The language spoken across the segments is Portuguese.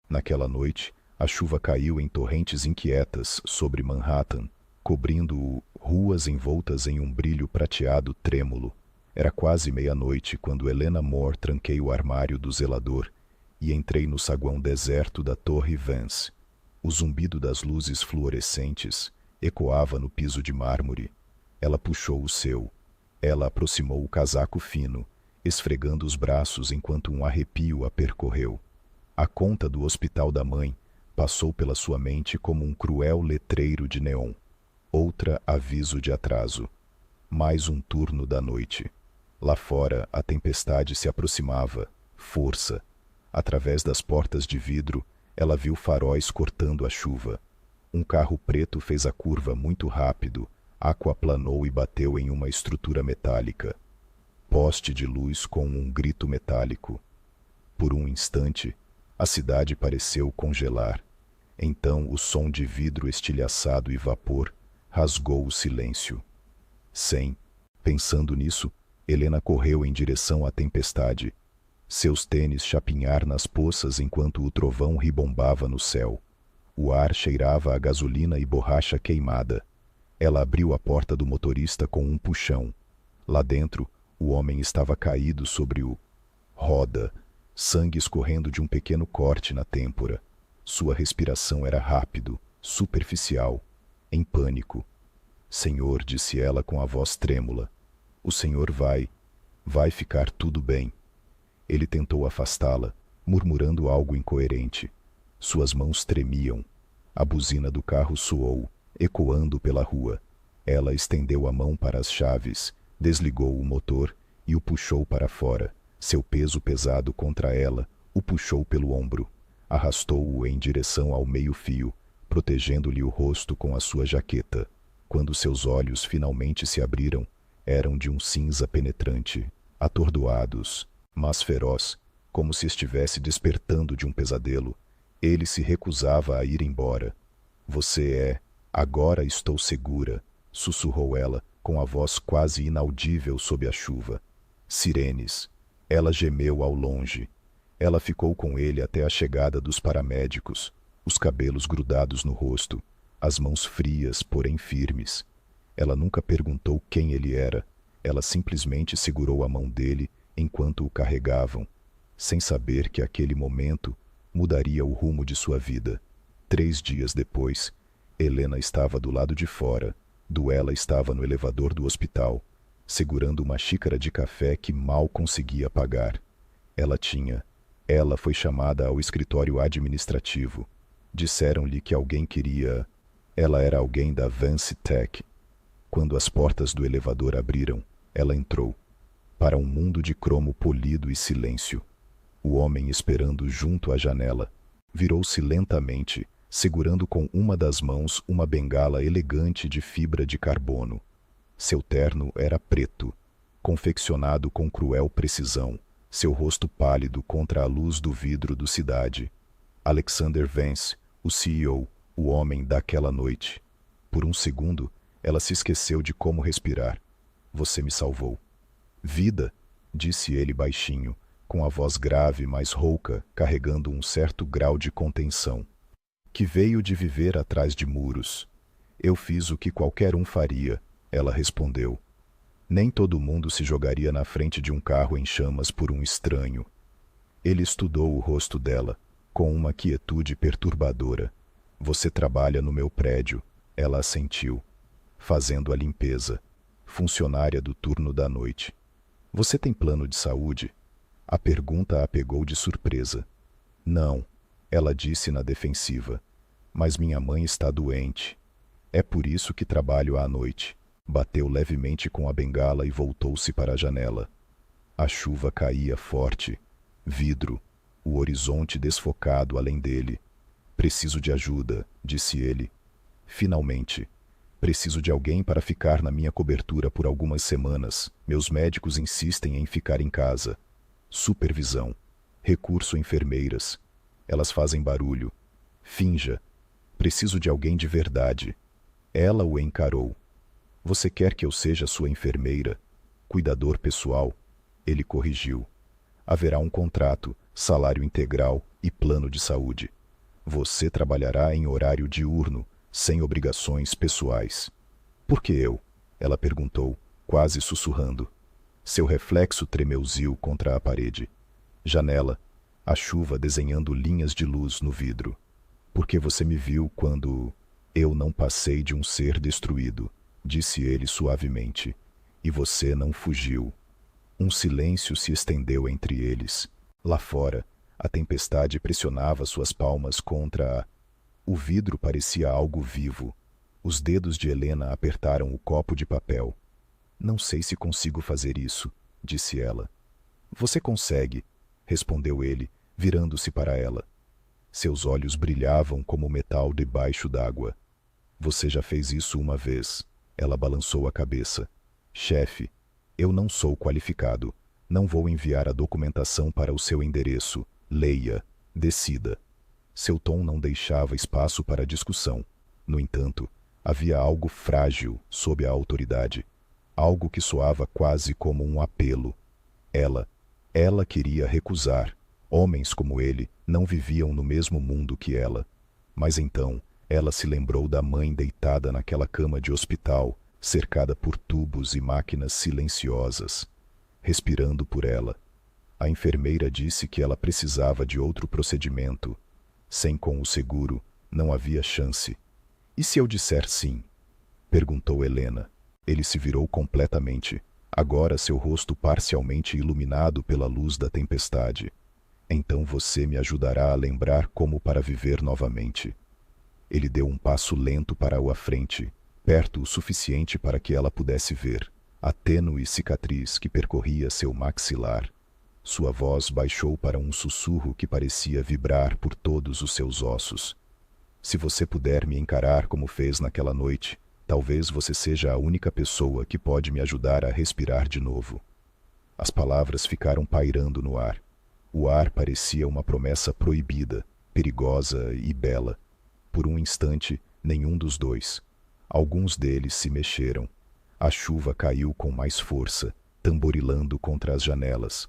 Naquela noite, a chuva caiu em torrentes inquietas sobre Manhattan, cobrindo ruas envoltas em um brilho prateado trêmulo. Era quase meia-noite quando Helena Moore tranquei o armário do zelador e entrei no saguão deserto da Torre Vance. O zumbido das luzes fluorescentes ecoava no piso de mármore. Ela puxou o seu. Ela aproximou o casaco fino, esfregando os braços enquanto um arrepio a percorreu. A conta do hospital da mãe passou pela sua mente como um cruel letreiro de neon. Outra aviso de atraso. Mais um turno da noite. Lá fora, a tempestade se aproximava. Força. Através das portas de vidro, ela viu faróis cortando a chuva. Um carro preto fez a curva muito rápido, aquaplanou e bateu em uma estrutura metálica. Poste de luz com um grito metálico. Por um instante, a cidade pareceu congelar. Então o som de vidro estilhaçado e vapor rasgou o silêncio. Pensando nisso, Helena correu em direção à tempestade. Seus tênis chapinhar nas poças enquanto o trovão ribombava no céu. O ar cheirava a gasolina e borracha queimada. Ela abriu a porta do motorista com um puxão. Lá dentro, o homem estava caído sobre o roda, sangue escorrendo de um pequeno corte na têmpora. Sua respiração era rápido, superficial, em pânico. Senhor, disse ela com a voz trêmula, o senhor vai ficar tudo bem. Ele tentou afastá-la, murmurando algo incoerente. Suas mãos tremiam. A buzina do carro soou, ecoando pela rua. Ela estendeu a mão para as chaves, desligou o motor e o puxou para fora. Seu peso pesado contra ela o puxou pelo ombro. Arrastou-o em direção ao meio-fio, protegendo-lhe o rosto com a sua jaqueta. Quando seus olhos finalmente se abriram, eram de um cinza penetrante, atordoados, mas feroz, como se estivesse despertando de um pesadelo. Ele se recusava a ir embora. Você é... Agora estou segura, sussurrou ela, com a voz quase inaudível sob a chuva. Sirenes. Ela gemeu ao longe. Ela ficou com ele até a chegada dos paramédicos, os cabelos grudados no rosto, as mãos frias, porém firmes. Ela nunca perguntou quem ele era. Ela simplesmente segurou a mão dele enquanto o carregavam, sem saber que aquele momento mudaria o rumo de sua vida. 3 dias depois, Helena estava do lado de fora. Duela estava no elevador do hospital, segurando uma xícara de café que mal conseguia pagar. Ela foi chamada ao escritório administrativo. Disseram-lhe que alguém queria... Ela era alguém da Vance Tech. Quando as portas do elevador abriram, ela entrou. Para um mundo de cromo polido e silêncio. O homem esperando junto à janela virou-se lentamente, segurando com uma das mãos uma bengala elegante de fibra de carbono. Seu terno era preto, confeccionado com cruel precisão, seu rosto pálido contra a luz do vidro do Cidade. Alexander Vance, o CEO, o homem daquela noite. Por um segundo, ela se esqueceu de como respirar. Você me salvou. Vida, disse ele baixinho, com a voz grave, mas rouca, carregando um certo grau de contenção. Que veio de viver atrás de muros. Eu fiz o que qualquer um faria, ela respondeu. Nem todo mundo se jogaria na frente de um carro em chamas por um estranho. Ele estudou o rosto dela, com uma quietude perturbadora. Você trabalha no meu prédio, ela assentiu. Fazendo a limpeza. Funcionária do turno da noite. Você tem plano de saúde? A pergunta a pegou de surpresa. Não, ela disse na defensiva. Mas minha mãe está doente. É por isso que trabalho à noite. Bateu levemente com a bengala e voltou-se para a janela. A chuva caía forte. Vidro. O horizonte desfocado além dele. Preciso de ajuda, disse ele. Finalmente. Preciso de alguém para ficar na minha cobertura por algumas semanas. Meus médicos insistem em ficar em casa. Supervisão. Recurso enfermeiras. Elas fazem barulho. Finja. Preciso de alguém de verdade. Ela o encarou. Você quer que eu seja sua enfermeira? Cuidador pessoal? Ele corrigiu. Haverá um contrato, salário integral e plano de saúde. Você trabalhará em horário diurno, sem obrigações pessoais. Por que eu? Ela perguntou, quase sussurrando. Seu reflexo tremeuziu contra a parede. Janela, a chuva desenhando linhas de luz no vidro. Porque você me viu quando eu não passei de um ser destruído, disse ele suavemente. E você não fugiu. Um silêncio se estendeu entre eles. Lá fora, a tempestade pressionava suas palmas contra a... O vidro parecia algo vivo. Os dedos de Helena apertaram o copo de papel. Não sei se consigo fazer isso, disse ela. Você consegue, respondeu ele, virando-se para ela. Seus olhos brilhavam como metal debaixo d'água. Você já fez isso uma vez. Ela balançou a cabeça. Chefe, eu não sou qualificado. Não vou enviar a documentação para o seu endereço. Leia. Decida. Seu tom não deixava espaço para discussão. No entanto, havia algo frágil sob a autoridade. Algo que soava quase como um apelo. Ela queria recusar. Homens como ele não viviam no mesmo mundo que ela. Mas então, ela se lembrou da mãe deitada naquela cama de hospital, cercada por tubos e máquinas silenciosas, respirando por ela. A enfermeira disse que ela precisava de outro procedimento. Sem com o seguro, não havia chance. E se eu disser sim? Perguntou Helena. Ele se virou completamente, agora seu rosto parcialmente iluminado pela luz da tempestade. Então você me ajudará a lembrar como para viver novamente. Ele deu um passo lento para a frente, perto o suficiente para que ela pudesse ver a tênue cicatriz que percorria seu maxilar. Sua voz baixou para um sussurro que parecia vibrar por todos os seus ossos. Se você puder me encarar como fez naquela noite, talvez você seja a única pessoa que pode me ajudar a respirar de novo. As palavras ficaram pairando no ar. O ar parecia uma promessa proibida, perigosa e bela. Por um instante, nenhum dos dois. Alguns deles se mexeram. A chuva caiu com mais força, tamborilando contra as janelas.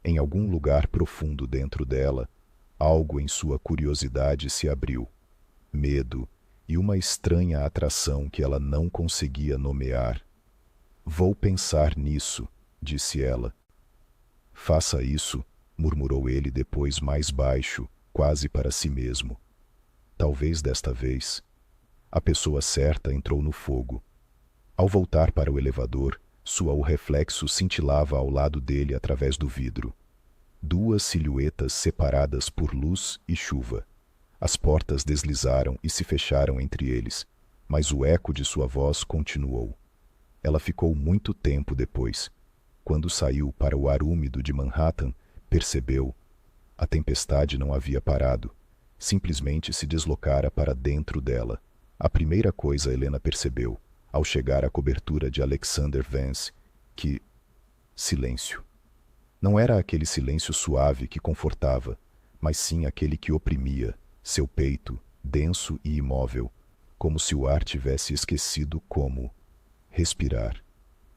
Em algum lugar profundo dentro dela, algo em sua curiosidade se abriu. Medo e uma estranha atração que ela não conseguia nomear. Vou pensar nisso, disse ela. Faça isso, murmurou ele depois mais baixo, quase para si mesmo. Talvez desta vez. A pessoa certa entrou no fogo. Ao voltar para o elevador, o reflexo cintilava ao lado dele através do vidro. Duas silhuetas separadas por luz e chuva. As portas deslizaram e se fecharam entre eles, mas o eco de sua voz continuou. Ela ficou muito tempo depois. Quando saiu para o ar úmido de Manhattan, percebeu. A tempestade não havia parado. Simplesmente se deslocara para dentro dela. A primeira coisa Helena percebeu, ao chegar à cobertura de Alexander Vance, que... silêncio. Não era aquele silêncio suave que confortava, mas sim aquele que oprimia, seu peito, denso e imóvel, como se o ar tivesse esquecido como respirar.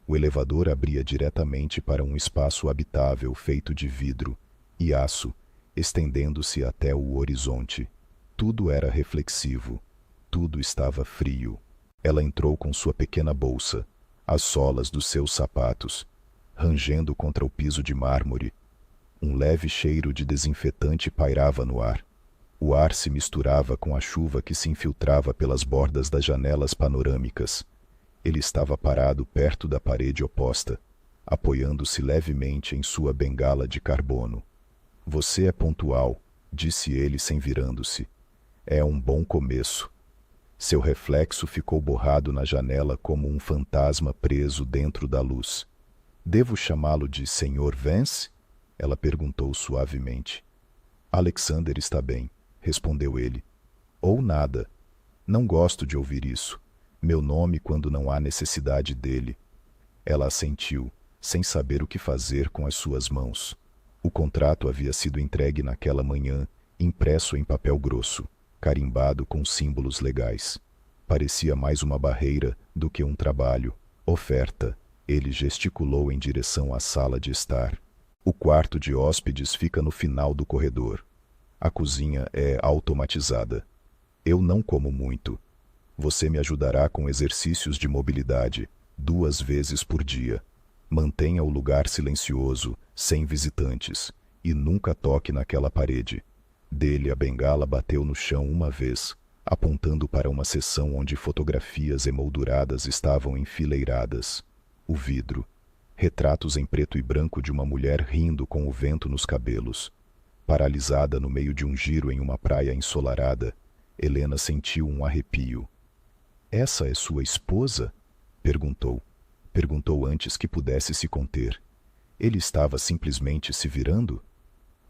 O elevador abria diretamente para um espaço habitável feito de vidro e aço, estendendo-se até o horizonte. Tudo era reflexivo, tudo estava frio. Ela entrou com sua pequena bolsa, as solas dos seus sapatos, rangendo contra o piso de mármore. Um leve cheiro de desinfetante pairava no ar. O ar se misturava com a chuva que se infiltrava pelas bordas das janelas panorâmicas. Ele estava parado perto da parede oposta, apoiando-se levemente em sua bengala de carbono. Você é pontual, disse ele sem virando-se. É um bom começo. Seu reflexo ficou borrado na janela como um fantasma preso dentro da luz. Devo chamá-lo de Sr. Vance? Ela perguntou suavemente. Alexander está bem, respondeu ele. Ou nada. Não gosto de ouvir isso. Meu nome quando não há necessidade dele. Ela assentiu, sem saber o que fazer com as suas mãos. O contrato havia sido entregue naquela manhã, impresso em papel grosso, carimbado com símbolos legais. Parecia mais uma barreira do que um trabalho. Oferta. Ele gesticulou em direção à sala de estar. O quarto de hóspedes fica no final do corredor. A cozinha é automatizada. Eu não como muito. Você me ajudará com exercícios de mobilidade, 2 vezes por dia. Mantenha o lugar silencioso, sem visitantes, e nunca toque naquela parede. Dele, a bengala bateu no chão uma vez, apontando para uma seção onde fotografias emolduradas estavam enfileiradas. O vidro. Retratos em preto e branco de uma mulher rindo com o vento nos cabelos. Paralisada no meio de um giro em uma praia ensolarada, Helena sentiu um arrepio. Essa é sua esposa? Perguntou. Perguntou antes que pudesse se conter. Ele estava simplesmente se virando?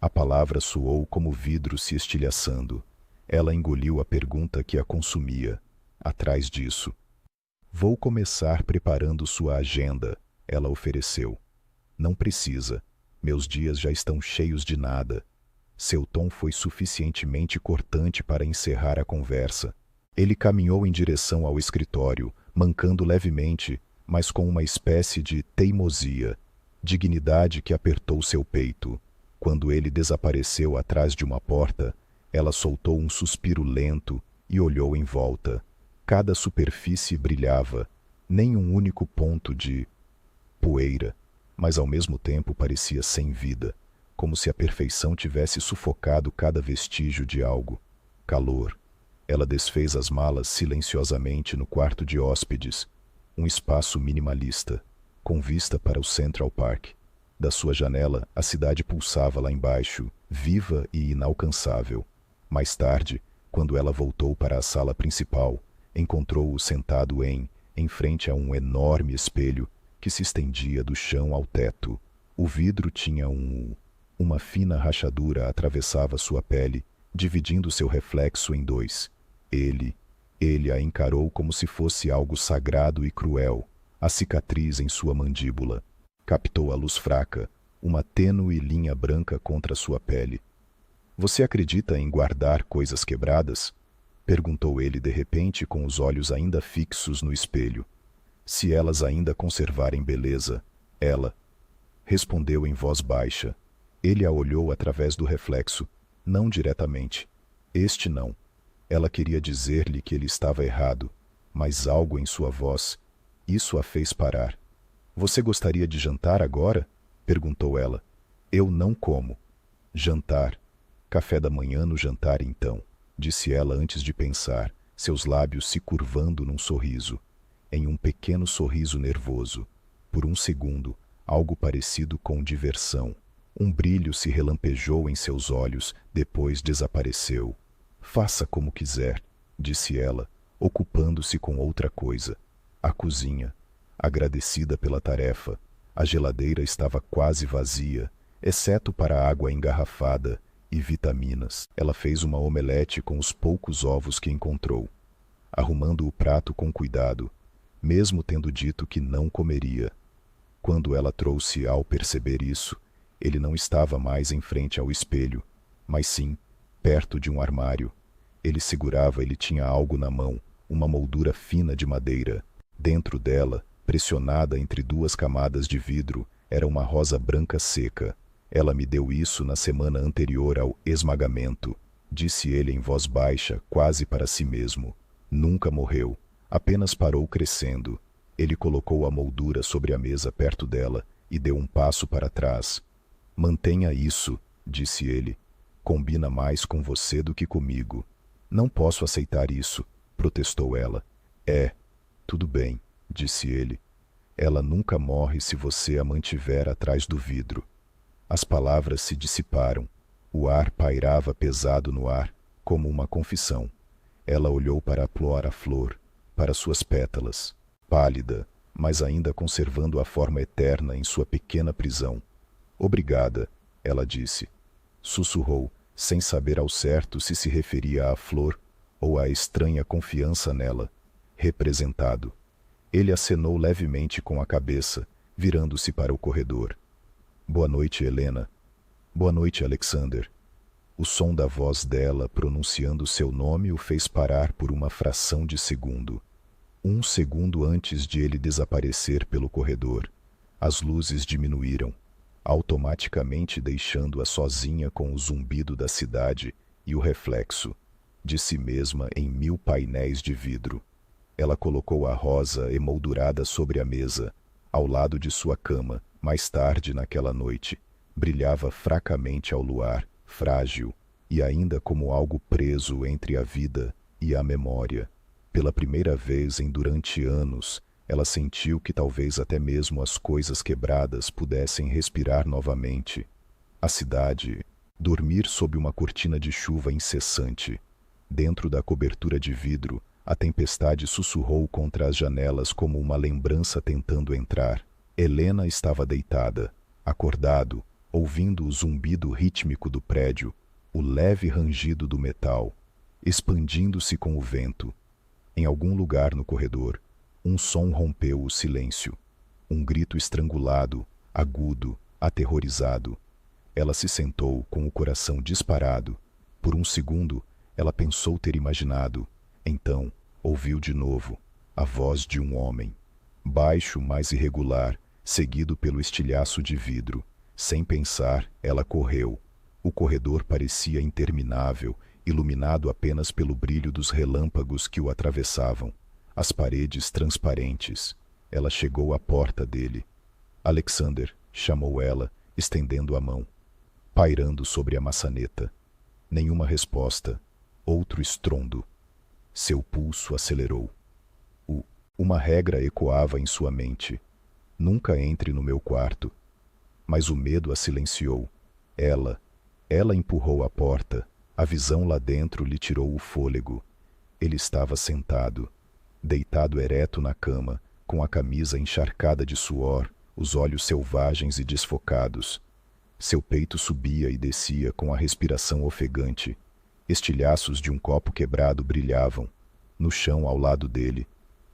A palavra soou como vidro se estilhaçando. Ela engoliu a pergunta que a consumia. Atrás disso. Vou começar preparando sua agenda, ela ofereceu. Não precisa. Meus dias já estão cheios de nada. Seu tom foi suficientemente cortante para encerrar a conversa. Ele caminhou em direção ao escritório, mancando levemente, mas com uma espécie de teimosia, dignidade que apertou seu peito. Quando ele desapareceu atrás de uma porta, ela soltou um suspiro lento e olhou em volta. Cada superfície brilhava, nem um único ponto de poeira, mas ao mesmo tempo parecia sem vida, como se a perfeição tivesse sufocado cada vestígio de algo. Calor. Ela desfez as malas silenciosamente no quarto de hóspedes, um espaço minimalista, com vista para o Central Park. Da sua janela, a cidade pulsava lá embaixo, viva e inalcançável. Mais tarde, quando ela voltou para a sala principal, encontrou-o sentado em frente a um enorme espelho que se estendia do chão ao teto. O vidro tinha uma fina rachadura atravessava sua pele, dividindo seu reflexo em dois. Ele a encarou como se fosse algo sagrado e cruel, a cicatriz em sua mandíbula. Captou a luz fraca, uma tênue linha branca contra sua pele. Você acredita em guardar coisas quebradas? Perguntou ele de repente com os olhos ainda fixos no espelho. Se elas ainda conservarem beleza, ela respondeu em voz baixa. Ele a olhou através do reflexo, não diretamente. Este não. Ela queria dizer-lhe que ele estava errado, mas algo em sua voz, isso a fez parar. Você gostaria de jantar agora? Perguntou ela. Eu não como. Jantar. Café da manhã no jantar então, disse ela antes de pensar, seus lábios se curvando num sorriso, em um pequeno sorriso nervoso. Por um segundo, algo parecido com diversão. Um brilho se relampejou em seus olhos, depois desapareceu. Faça como quiser, disse ela, ocupando-se com outra coisa. A cozinha. Agradecida pela tarefa, a geladeira estava quase vazia, exceto para a água engarrafada e vitaminas. Ela fez uma omelete com os poucos ovos que encontrou, arrumando o prato com cuidado, mesmo tendo dito que não comeria. Quando ela trouxe ao perceber isso, ele não estava mais em frente ao espelho, mas sim perto de um armário. Ele tinha algo na mão, uma moldura fina de madeira. Dentro dela, pressionada entre duas camadas de vidro, era uma rosa branca seca. Ela me deu isso na semana anterior ao esmagamento, disse ele em voz baixa, quase para si mesmo. Nunca morreu, apenas parou crescendo. Ele colocou a moldura sobre a mesa perto dela e deu um passo para trás. Mantenha isso, disse ele. Combina mais com você do que comigo. Não posso aceitar isso, protestou ela. Tudo bem, disse ele. Ela nunca morre se você a mantiver atrás do vidro. As palavras se dissiparam. O ar pairava pesado no ar, como uma confissão. Ela olhou para a flor, para suas pétalas, pálida, mas ainda conservando a forma eterna em sua pequena prisão. Obrigada, ela disse. Sussurrou, sem saber ao certo se referia à flor ou à estranha confiança nela. Representado. Ele acenou levemente com a cabeça, virando-se para o corredor. Boa noite, Helena. Boa noite, Alexander. O som da voz dela, pronunciando seu nome, o fez parar por uma fração de segundo. Um segundo antes de ele desaparecer pelo corredor. As luzes diminuíram. automaticamente deixando-a sozinha com o zumbido da cidade e o reflexo de si mesma em 1000 painéis de vidro. Ela colocou a rosa emoldurada sobre a mesa, ao lado de sua cama. Mais tarde naquela noite, brilhava fracamente ao luar, frágil, e ainda como algo preso entre a vida e a memória. Pela primeira vez em durante anos, ela sentiu que talvez até mesmo as coisas quebradas pudessem respirar novamente. A cidade, dormir sob uma cortina de chuva incessante. Dentro da cobertura de vidro, a tempestade sussurrou contra as janelas como uma lembrança tentando entrar. Helena estava deitada, acordado, ouvindo o zumbido rítmico do prédio, o leve rangido do metal, expandindo-se com o vento. Em algum lugar no corredor, um som rompeu o silêncio. Um grito estrangulado, agudo, aterrorizado. Ela se sentou com o coração disparado. Por um segundo, ela pensou ter imaginado. Então, ouviu de novo a voz de um homem, baixo, mas irregular, seguido pelo estilhaço de vidro. Sem pensar, ela correu. O corredor parecia interminável, iluminado apenas pelo brilho dos relâmpagos que o atravessavam. As paredes transparentes. Ela chegou à porta dele. Alexander, chamou ela, estendendo a mão, pairando sobre a maçaneta. Nenhuma resposta. Outro estrondo. Seu pulso acelerou. Uma regra ecoava em sua mente. Nunca entre no meu quarto. Mas o medo a silenciou. Ela empurrou a porta. A visão lá dentro lhe tirou o fôlego. Ele estava sentado, deitado ereto na cama, com a camisa encharcada de suor, os olhos selvagens e desfocados. Seu peito subia e descia com a respiração ofegante. Estilhaços de um copo quebrado brilhavam. No chão ao lado dele,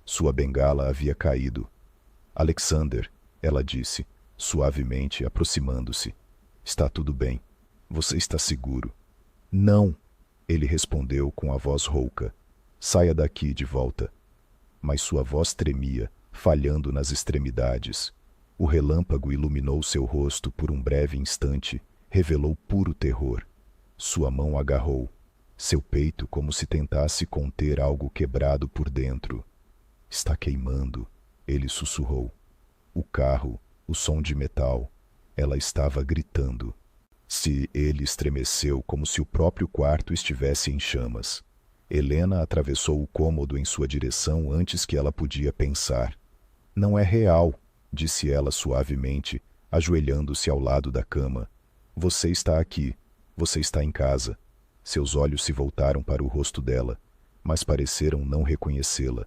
sua bengala havia caído. Alexander, ela disse, suavemente aproximando-se. Está tudo bem. Você está seguro. Não, ele respondeu com a voz rouca. Saia daqui de volta. Mas sua voz tremia, falhando nas extremidades. O relâmpago iluminou seu rosto por um breve instante, revelou puro terror. Sua mão agarrou seu peito como se tentasse conter algo quebrado por dentro. Está queimando, ele sussurrou. O carro, o som de metal. Ela estava gritando. Ele estremeceu como se o próprio quarto estivesse em chamas. Helena atravessou o cômodo em sua direção antes que ela podia pensar. Não é real, disse ela suavemente, ajoelhando-se ao lado da cama. Você está aqui. Você está em casa. Seus olhos se voltaram para o rosto dela, mas pareceram não reconhecê-la.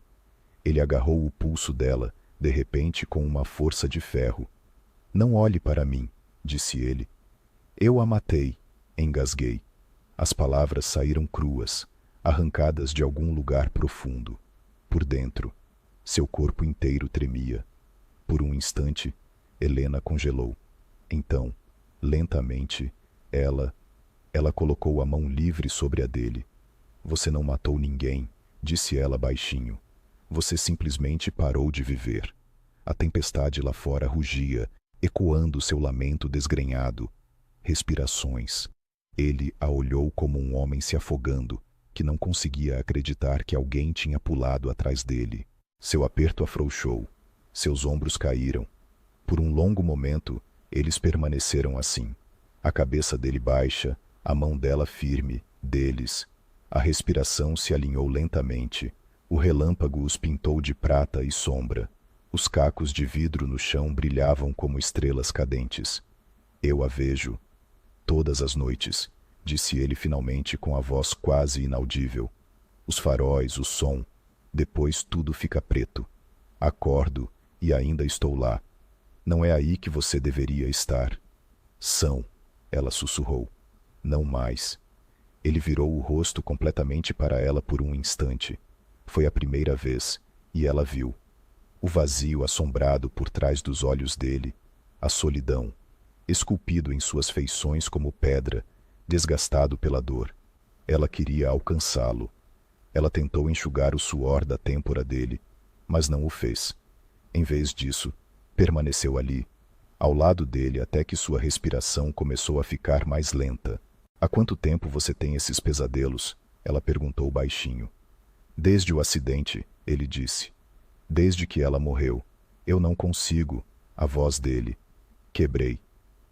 Ele agarrou o pulso dela, de repente com uma força de ferro. Não olhe para mim, disse ele. Eu a matei, engasguei. As palavras saíram cruas, arrancadas de algum lugar profundo. Por dentro, seu corpo inteiro tremia. Por um instante, Helena congelou. Então, lentamente, ela colocou a mão livre sobre a dele. Você não matou ninguém, disse ela baixinho. Você simplesmente parou de viver. A tempestade lá fora rugia, ecoando seu lamento desgrenhado. Respirações. Ele a olhou como um homem se afogando, que não conseguia acreditar que alguém tinha pulado atrás dele. Seu aperto afrouxou. Seus ombros caíram. Por um longo momento, eles permaneceram assim. A cabeça dele baixa, a mão dela firme, deles. A respiração se alinhou lentamente. O relâmpago os pintou de prata e sombra. Os cacos de vidro no chão brilhavam como estrelas cadentes. Eu a vejo. Todas as noites, disse ele finalmente com a voz quase inaudível. Os faróis, o som. Depois tudo fica preto. Acordo e ainda estou lá. Não é aí que você deveria estar. São, ela sussurrou. Não mais. Ele virou o rosto completamente para ela por um instante. Foi a primeira vez, e ela viu. O vazio assombrado por trás dos olhos dele, a solidão, esculpido em suas feições como pedra, desgastado pela dor. Ela queria alcançá-lo. Ela tentou enxugar o suor da têmpora dele, mas não o fez. Em vez disso, permaneceu ali, ao lado dele até que sua respiração começou a ficar mais lenta. Há quanto tempo você tem esses pesadelos? Ela perguntou baixinho. Desde o acidente, ele disse. Desde que ela morreu. Eu não consigo. A voz dele. Quebrei.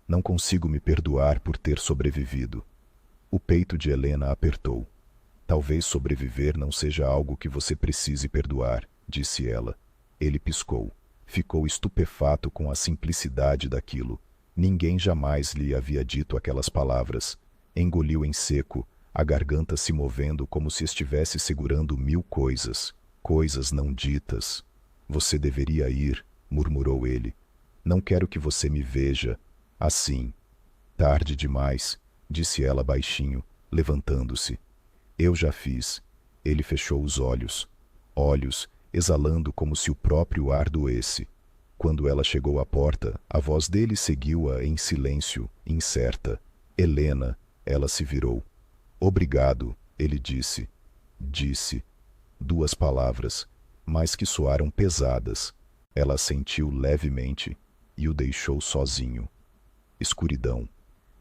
Não consigo me perdoar por ter sobrevivido. O peito de Helena apertou. Talvez sobreviver não seja algo que você precise perdoar, disse ela. Ele piscou. Ficou estupefato com a simplicidade daquilo. Ninguém jamais lhe havia dito aquelas palavras. Engoliu em seco, a garganta se movendo como se estivesse segurando 1000 coisas, coisas não ditas. Você deveria ir, murmurou ele. Não quero que você me veja assim. Tarde demais, disse ela baixinho, levantando-se. Eu já fiz. Ele fechou os olhos. Olhos, exalando como se o próprio ar doesse. Quando ela chegou à porta, a voz dele seguiu-a em silêncio, incerta. Helena, ela se virou. Obrigado, ele disse. Disse. 2 palavras, mas que soaram pesadas. Ela assentiu levemente e o deixou sozinho. Escuridão.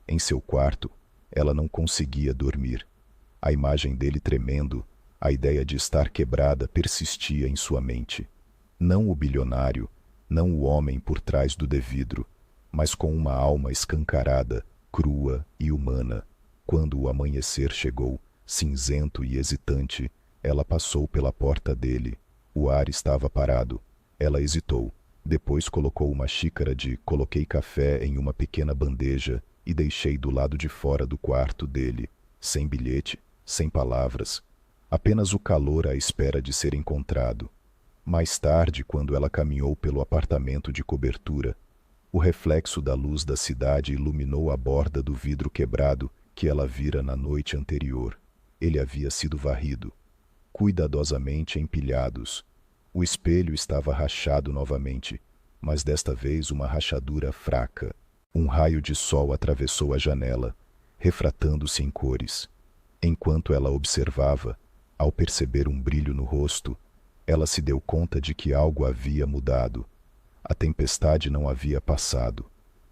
Em seu quarto, ela não conseguia dormir. A imagem dele tremendo, a ideia de estar quebrada persistia em sua mente. Não o bilionário, não o homem por trás do devidro, mas com uma alma escancarada, crua e humana. Quando o amanhecer chegou, cinzento e hesitante, ela passou pela porta dele. O ar estava parado. Ela hesitou. Depois colocou uma xícara de coloquei café em uma pequena bandeja e deixei do lado de fora do quarto dele, sem bilhete, sem palavras, apenas o calor à espera de ser encontrado. Mais tarde, quando ela caminhou pelo apartamento de cobertura, o reflexo da luz da cidade iluminou a borda do vidro quebrado que ela vira na noite anterior. Ele havia sido varrido, cuidadosamente empilhados. O espelho estava rachado novamente, mas desta vez uma rachadura fraca. Um raio de sol atravessou a janela, refratando-se em cores. Enquanto ela observava, ao perceber um brilho no rosto, ela se deu conta de que algo havia mudado. A tempestade não havia passado.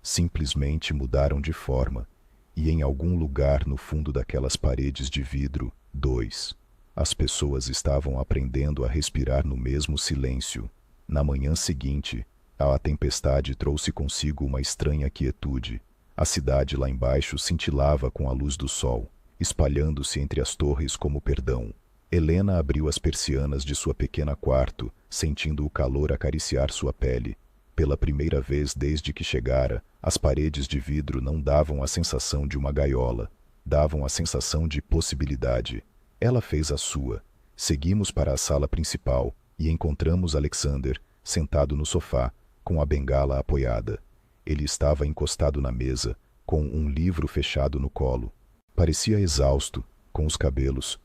Simplesmente mudaram de forma, e em algum lugar no fundo daquelas paredes de vidro, 2. As pessoas estavam aprendendo a respirar no mesmo silêncio. Na manhã seguinte, a tempestade trouxe consigo uma estranha quietude. A cidade lá embaixo cintilava com a luz do sol, espalhando-se entre as torres como perdão. Helena abriu as persianas de sua pequena quarto, sentindo o calor acariciar sua pele. Pela primeira vez desde que chegara, as paredes de vidro não davam a sensação de uma gaiola, davam a sensação de possibilidade. Ela fez a sua. Seguimos para a sala principal e encontramos Alexander, sentado no sofá, com a bengala apoiada. Ele estava encostado na mesa, com um livro fechado no colo. Parecia exausto, com os cabelos.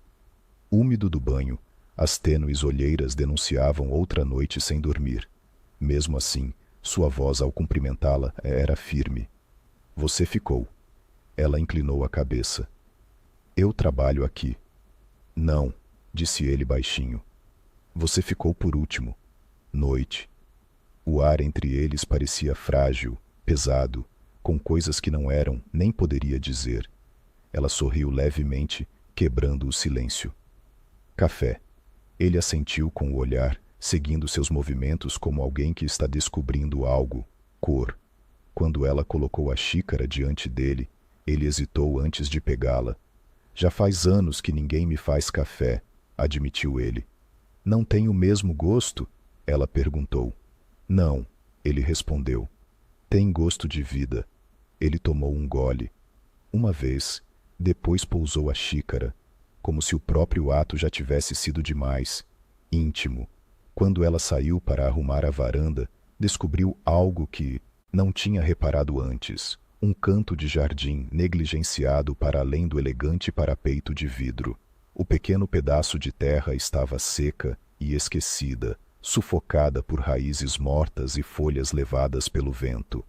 Úmido do banho, as tênues olheiras denunciavam outra noite sem dormir. Mesmo assim, sua voz ao cumprimentá-la era firme. Você ficou. Ela inclinou a cabeça. Eu trabalho aqui. Não, disse ele baixinho. Você ficou por último. Noite. O ar entre eles parecia frágil, pesado, com coisas que não eram, nem poderia dizer. Ela sorriu levemente, quebrando o silêncio. Café. Ele assentiu com o olhar, seguindo seus movimentos como alguém que está descobrindo algo. Cor. Quando ela colocou a xícara diante dele, ele hesitou antes de pegá-la. Já faz anos que ninguém me faz café, admitiu ele. Não tem o mesmo gosto? Ela perguntou. Não, ele respondeu. Tem gosto de vida. Ele tomou um gole. Uma vez, depois pousou a xícara, como se o próprio ato já tivesse sido demais, íntimo. Quando ela saiu para arrumar a varanda, descobriu algo que não tinha reparado antes. Um canto de jardim negligenciado para além do elegante parapeito de vidro. O pequeno pedaço de terra estava seca e esquecida, sufocada por raízes mortas e folhas levadas pelo vento.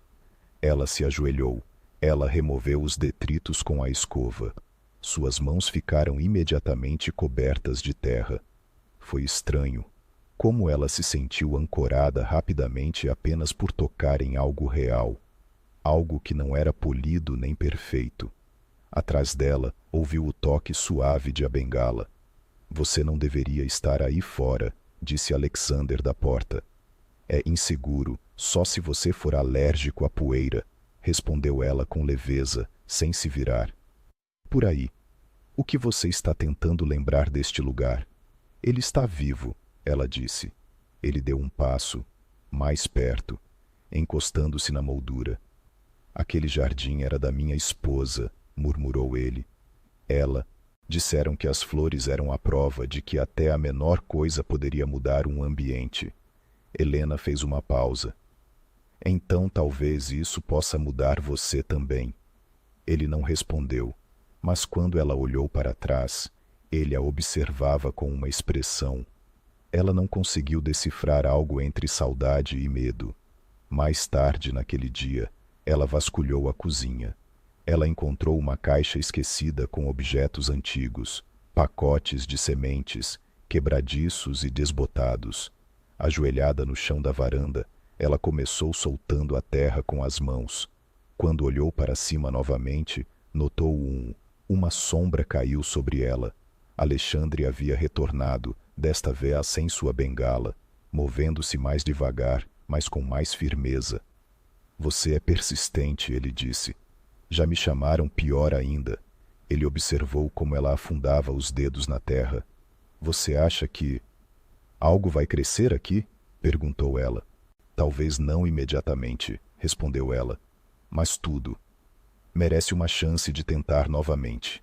Ela se ajoelhou. Ela removeu os detritos com a escova. Suas mãos ficaram imediatamente cobertas de terra. Foi estranho. Como ela se sentiu ancorada rapidamente apenas por tocar em algo real. algo que não era polido nem perfeito. Atrás dela, ouviu o toque suave de a bengala. Você não deveria estar aí fora, disse Alexander da porta. É inseguro, só se você for alérgico à poeira, respondeu ela com leveza, sem se virar. Por aí. O que você está tentando lembrar deste lugar? Ele está vivo, ela disse. Ele deu um passo, mais perto, encostando-se na moldura. Aquele jardim era da minha esposa, murmurou ele. Ela. Disseram que as flores eram a prova de que até a menor coisa poderia mudar um ambiente. Helena fez uma pausa. Então talvez isso possa mudar você também. Ele não respondeu, mas quando ela olhou para trás, ele a observava com uma expressão. Ela não conseguiu decifrar algo entre saudade e medo. Mais tarde naquele dia, ela vasculhou a cozinha. Ela encontrou uma caixa esquecida com objetos antigos, pacotes de sementes, quebradiços e desbotados. Ajoelhada no chão da varanda, ela começou soltando a terra com as mãos. Quando olhou para cima novamente, notou uma sombra caiu sobre ela. Alexandre havia retornado, desta vez sem sua bengala, movendo-se mais devagar, mas com mais firmeza. Você é persistente, ele disse. Já me chamaram pior ainda. Ele observou como ela afundava os dedos na terra. Você acha que algo vai crescer aqui? Perguntou ela. Talvez não imediatamente, respondeu ela. Mas tudo merece uma chance de tentar novamente.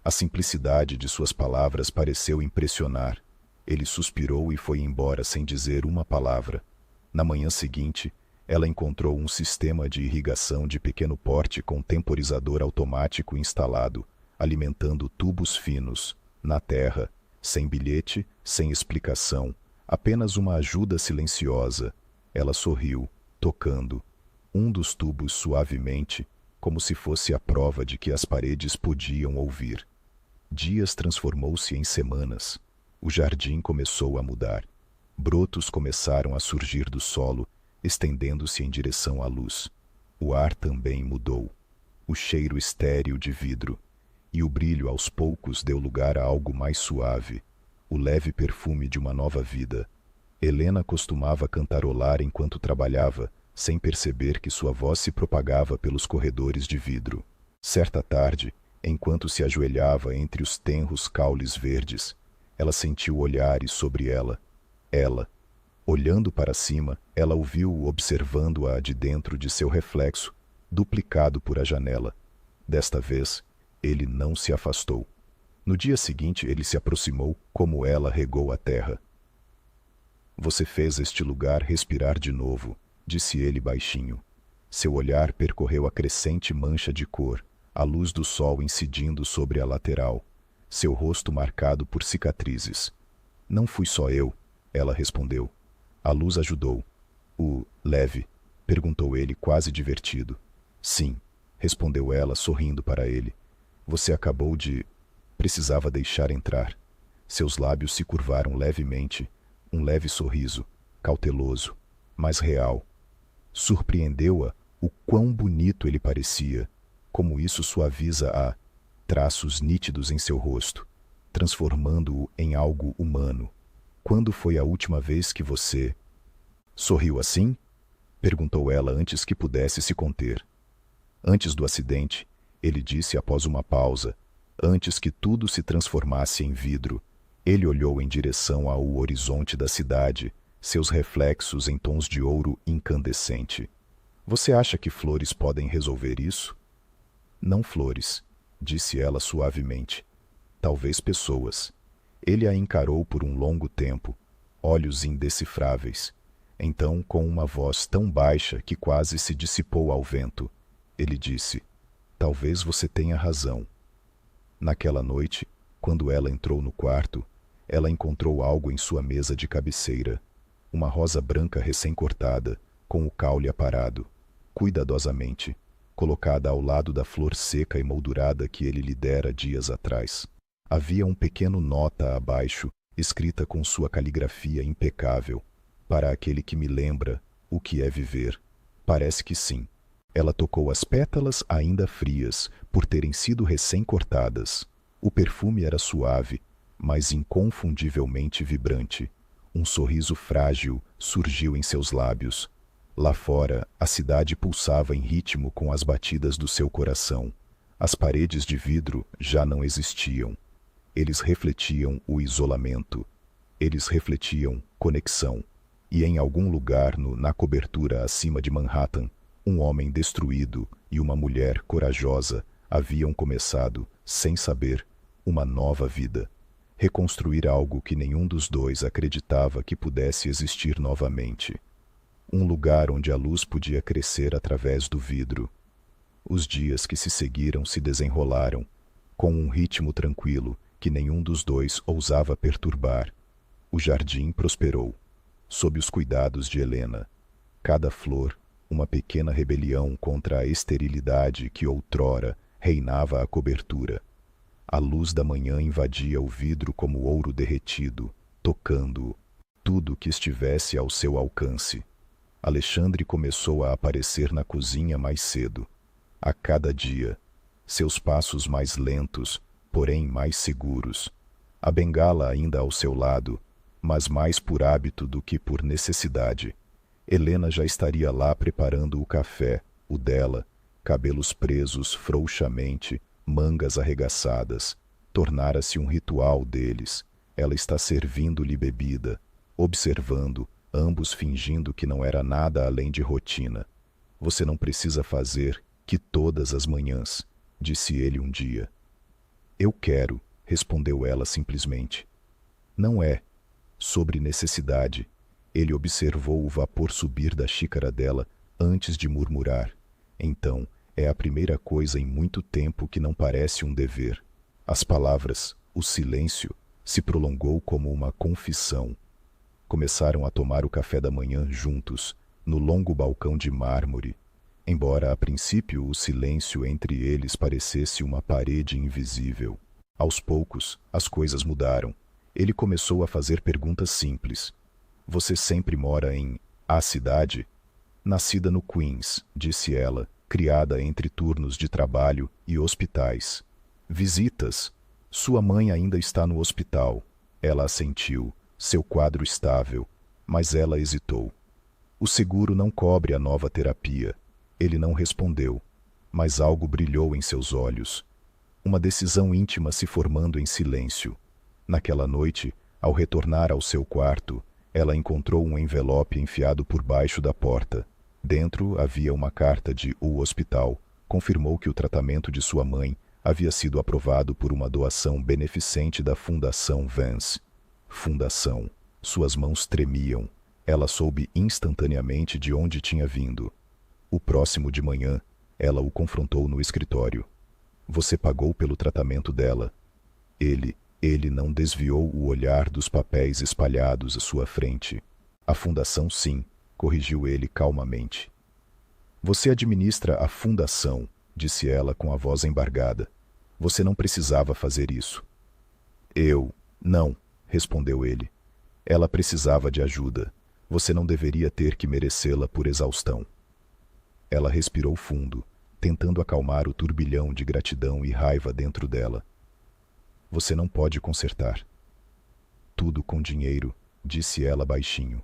A simplicidade de suas palavras pareceu impressionar. Ele suspirou e foi embora sem dizer uma palavra. Na manhã seguinte, ela encontrou um sistema de irrigação de pequeno porte com temporizador automático instalado, alimentando tubos finos, na terra, sem bilhete, sem explicação, apenas uma ajuda silenciosa. Ela sorriu, tocando um dos tubos suavemente, como se fosse a prova de que as paredes podiam ouvir. Dias transformou-se em semanas. O jardim começou a mudar. Brotos começaram a surgir do solo, estendendo-se em direção à luz. O ar também mudou. O cheiro estéril de vidro. E o brilho aos poucos deu lugar a algo mais suave. O leve perfume de uma nova vida. Helena costumava cantarolar enquanto trabalhava, sem perceber que sua voz se propagava pelos corredores de vidro. Certa tarde, enquanto se ajoelhava entre os tenros caules verdes, ela sentiu olhares sobre ela. Ela, olhando para cima, ela o viu observando-a de dentro de seu reflexo, duplicado por a janela. Desta vez, ele não se afastou. No dia seguinte, ele se aproximou como ela regou a terra. Você fez este lugar respirar de novo, disse ele baixinho. Seu olhar percorreu a crescente mancha de cor, a luz do sol incidindo sobre a lateral, seu rosto marcado por cicatrizes. Não fui só eu, ela respondeu. A luz ajudou. O leve? Perguntou ele quase divertido. Sim, respondeu ela sorrindo para ele. Você acabou de... Precisava deixar entrar. Seus lábios se curvaram levemente, um leve sorriso, cauteloso, mas real. Surpreendeu-a o quão bonito ele parecia, como isso suaviza a traços nítidos em seu rosto, transformando-o em algo humano. Quando foi a última vez que você... Sorriu assim? Perguntou ela antes que pudesse se conter. Antes do acidente, ele disse após uma pausa, antes que tudo se transformasse em vidro. Ele olhou em direção ao horizonte da cidade, seus reflexos em tons de ouro incandescente. Você acha que flores podem resolver isso? Não flores, disse ela suavemente. Talvez pessoas. Ele a encarou por um longo tempo, olhos indecifráveis. Então, com uma voz tão baixa que quase se dissipou ao vento, ele disse, talvez você tenha razão. Naquela noite, quando ela entrou no quarto, ela encontrou algo em sua mesa de cabeceira. Uma rosa branca recém-cortada, com o caule aparado, cuidadosamente, colocada ao lado da flor seca e moldurada que ele lhe dera dias atrás. Havia um pequeno nota abaixo, escrita com sua caligrafia impecável. Para aquele que me lembra o que é viver. Parece que sim. Ela tocou as pétalas ainda frias, por terem sido recém-cortadas. O perfume era suave, mas inconfundivelmente vibrante. Um sorriso frágil surgiu em seus lábios. Lá fora, a cidade pulsava em ritmo com as batidas do seu coração. As paredes de vidro já não existiam. Eles refletiam o isolamento. Eles refletiam conexão. E em algum lugar na cobertura acima de Manhattan, um homem destruído e uma mulher corajosa haviam começado, sem saber, uma nova vida. Reconstruir algo que nenhum dos dois acreditava que pudesse existir novamente. Um lugar onde a luz podia crescer através do vidro. Os dias que se seguiram se desenrolaram, com um ritmo tranquilo que nenhum dos dois ousava perturbar. O jardim prosperou, sob os cuidados de Helena. Cada flor, uma pequena rebelião contra a esterilidade que outrora reinava a cobertura. A luz da manhã invadia o vidro como ouro derretido, tocando-o, tudo que estivesse ao seu alcance. Alexandre começou a aparecer na cozinha mais cedo. A cada dia, seus passos mais lentos, porém mais seguros. A bengala ainda ao seu lado, mas mais por hábito do que por necessidade. Helena já estaria lá preparando o café, o dela, cabelos presos frouxamente, mangas arregaçadas. Tornara-se um ritual deles. Ela está servindo-lhe bebida, observando, ambos fingindo que não era nada além de rotina. Você não precisa fazer que todas as manhãs, disse ele um dia. Eu quero, respondeu ela simplesmente. Não é sobre necessidade. Ele observou o vapor subir da xícara dela antes de murmurar. Então, é a primeira coisa em muito tempo que não parece um dever. As palavras, o silêncio, se prolongou como uma confissão. Começaram a tomar o café da manhã juntos, no longo balcão de mármore. Embora a princípio o silêncio entre eles parecesse uma parede invisível. Aos poucos, as coisas mudaram. Ele começou a fazer perguntas simples. Você sempre mora em a cidade? Nascida no Queens, disse ela, criada entre turnos de trabalho e hospitais. Visitas? Sua mãe ainda está no hospital. Ela assentiu, seu quadro estável, mas ela hesitou. O seguro não cobre a nova terapia. Ele não respondeu, mas algo brilhou em seus olhos. Uma decisão íntima se formando em silêncio. Naquela noite, ao retornar ao seu quarto, ela encontrou um envelope enfiado por baixo da porta. Dentro havia uma carta de o hospital. Confirmou que o tratamento de sua mãe havia sido aprovado por uma doação beneficente da Fundação Vance. Fundação. Suas mãos tremiam. Ela soube instantaneamente de onde tinha vindo. O próximo de manhã, ela o confrontou no escritório. Você pagou pelo tratamento dela. Ele não desviou o olhar dos papéis espalhados à sua frente. A fundação, sim, corrigiu ele calmamente. Você administra a fundação, disse ela com a voz embargada. Você não precisava fazer isso. Não, respondeu ele. Ela precisava de ajuda. Você não deveria ter que merecê-la por exaustão. Ela respirou fundo, tentando acalmar o turbilhão de gratidão e raiva dentro dela. Você não pode consertar. Tudo com dinheiro, disse ela baixinho.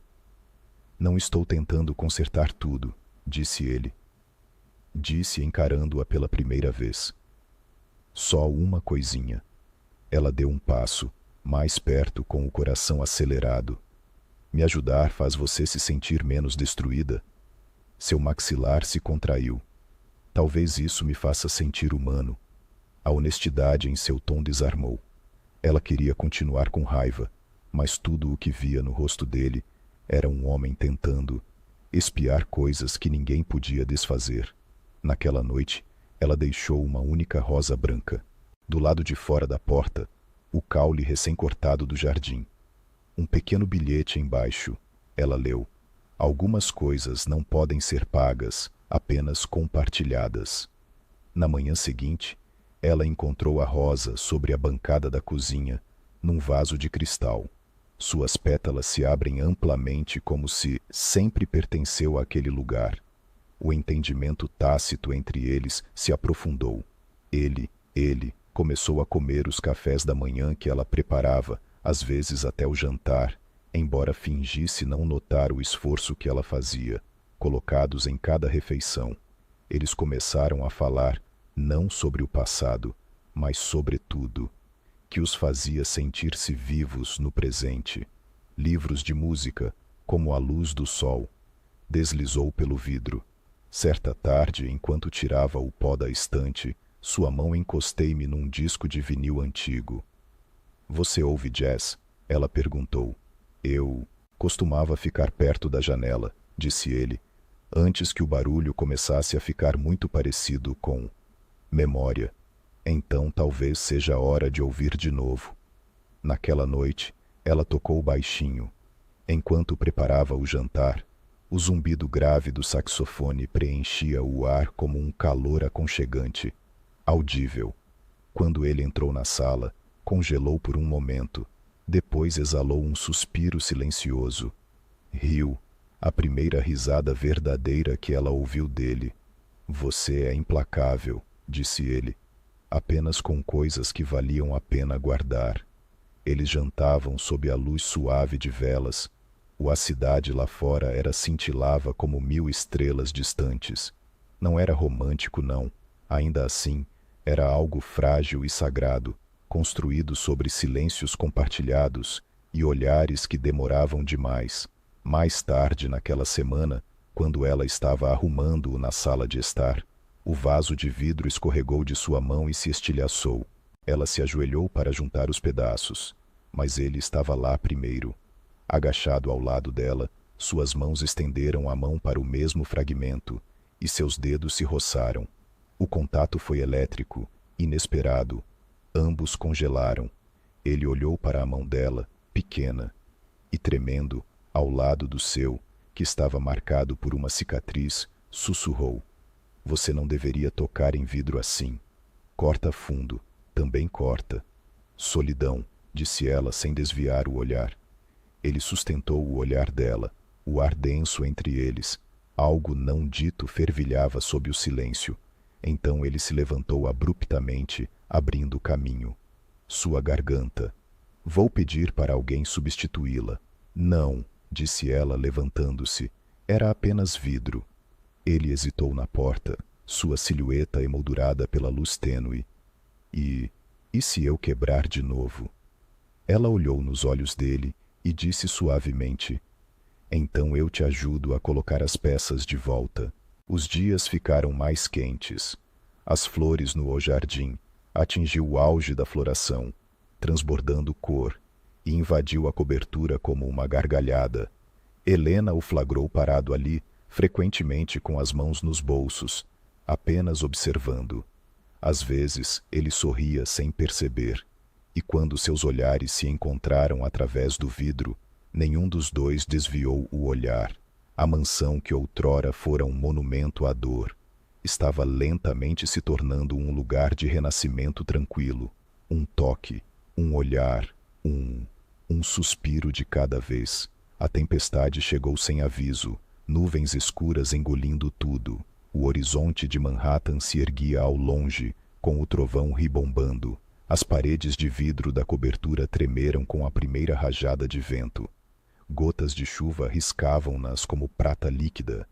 Não estou tentando consertar tudo, disse ele. Disse encarando-a pela primeira vez. Só uma coisinha. Ela deu um passo, mais perto com o coração acelerado. Me ajudar faz você se sentir menos destruída? Seu maxilar se contraiu. Talvez isso me faça sentir humano. A honestidade em seu tom desarmou. Ela queria continuar com raiva, mas tudo o que via no rosto dele era um homem tentando espiar coisas que ninguém podia desfazer. Naquela noite, ela deixou uma única rosa branca. Do lado de fora da porta, o caule recém-cortado do jardim. Um pequeno bilhete embaixo. Ela leu. Algumas coisas não podem ser pagas, apenas compartilhadas. Na manhã seguinte, ela encontrou a rosa sobre a bancada da cozinha, num vaso de cristal. Suas pétalas se abrem amplamente como se sempre pertenceu àquele lugar. O entendimento tácito entre eles se aprofundou. Ele começou a comer os cafés da manhã que ela preparava, às vezes até o jantar, embora fingisse não notar o esforço que ela fazia, colocados em cada refeição. Eles começaram a falar não sobre o passado, mas sobre tudo, que os fazia sentir-se vivos no presente. Livros de música, como a luz do sol, deslizou pelo vidro. Certa tarde, enquanto tirava o pó da estante, sua mão encostei-me num disco de vinil antigo. Você ouve jazz? Ela perguntou. Eu costumava ficar perto da janela, disse ele, antes que o barulho começasse a ficar muito parecido com memória. Então talvez seja hora de ouvir de novo. Naquela noite, ela tocou baixinho. Enquanto preparava o jantar, o zumbido grave do saxofone preenchia o ar como um calor aconchegante, audível. Quando ele entrou na sala, congelou por um momento. Depois exalou um suspiro silencioso. Riu, a primeira risada verdadeira que ela ouviu dele. Você é implacável, disse ele, apenas com coisas que valiam a pena guardar. Eles jantavam sob a luz suave de velas. A cidade lá fora cintilava como 1000 estrelas distantes. Não era romântico, não. Ainda assim, era algo frágil e sagrado, construído sobre silêncios compartilhados e olhares que demoravam demais. Mais tarde naquela semana, quando ela estava arrumando-o na sala de estar, o vaso de vidro escorregou de sua mão e se estilhaçou. Ela se ajoelhou para juntar os pedaços, mas ele estava lá primeiro. Agachado ao lado dela, suas mãos estenderam a mão para o mesmo fragmento, e seus dedos se roçaram. O contato foi elétrico, inesperado. Ambos congelaram. Ele olhou para a mão dela, pequena, e tremendo, ao lado do seu, que estava marcado por uma cicatriz, sussurrou. Você não deveria tocar em vidro assim. Corta fundo, também corta. Solidão, disse ela sem desviar o olhar. Ele sustentou o olhar dela, o ar denso entre eles. Algo não dito fervilhava sob o silêncio. Então ele se levantou abruptamente, abrindo caminho. Sua garganta. Vou pedir para alguém substituí-la. Não, disse ela levantando-se. Era apenas vidro. Ele hesitou na porta, sua silhueta emoldurada pela luz tênue. E se eu quebrar de novo? Ela olhou nos olhos dele e disse suavemente, então eu te ajudo a colocar as peças de volta. Os dias ficaram mais quentes. As flores no jardim atingiu o auge da floração, transbordando cor, e invadiu a cobertura como uma gargalhada. Helena o flagrou parado ali, frequentemente com as mãos nos bolsos, apenas observando. Às vezes ele sorria sem perceber. E quando seus olhares se encontraram através do vidro, nenhum dos dois desviou o olhar. A mansão que outrora fora um monumento à dor, estava lentamente se tornando um lugar de renascimento tranquilo. Um toque, um olhar, um suspiro de cada vez. A tempestade chegou sem aviso, nuvens escuras engolindo tudo. O horizonte de Manhattan se erguia ao longe, com o trovão ribombando. As paredes de vidro da cobertura tremeram com a primeira rajada de vento. Gotas de chuva riscavam-nas como prata líquida.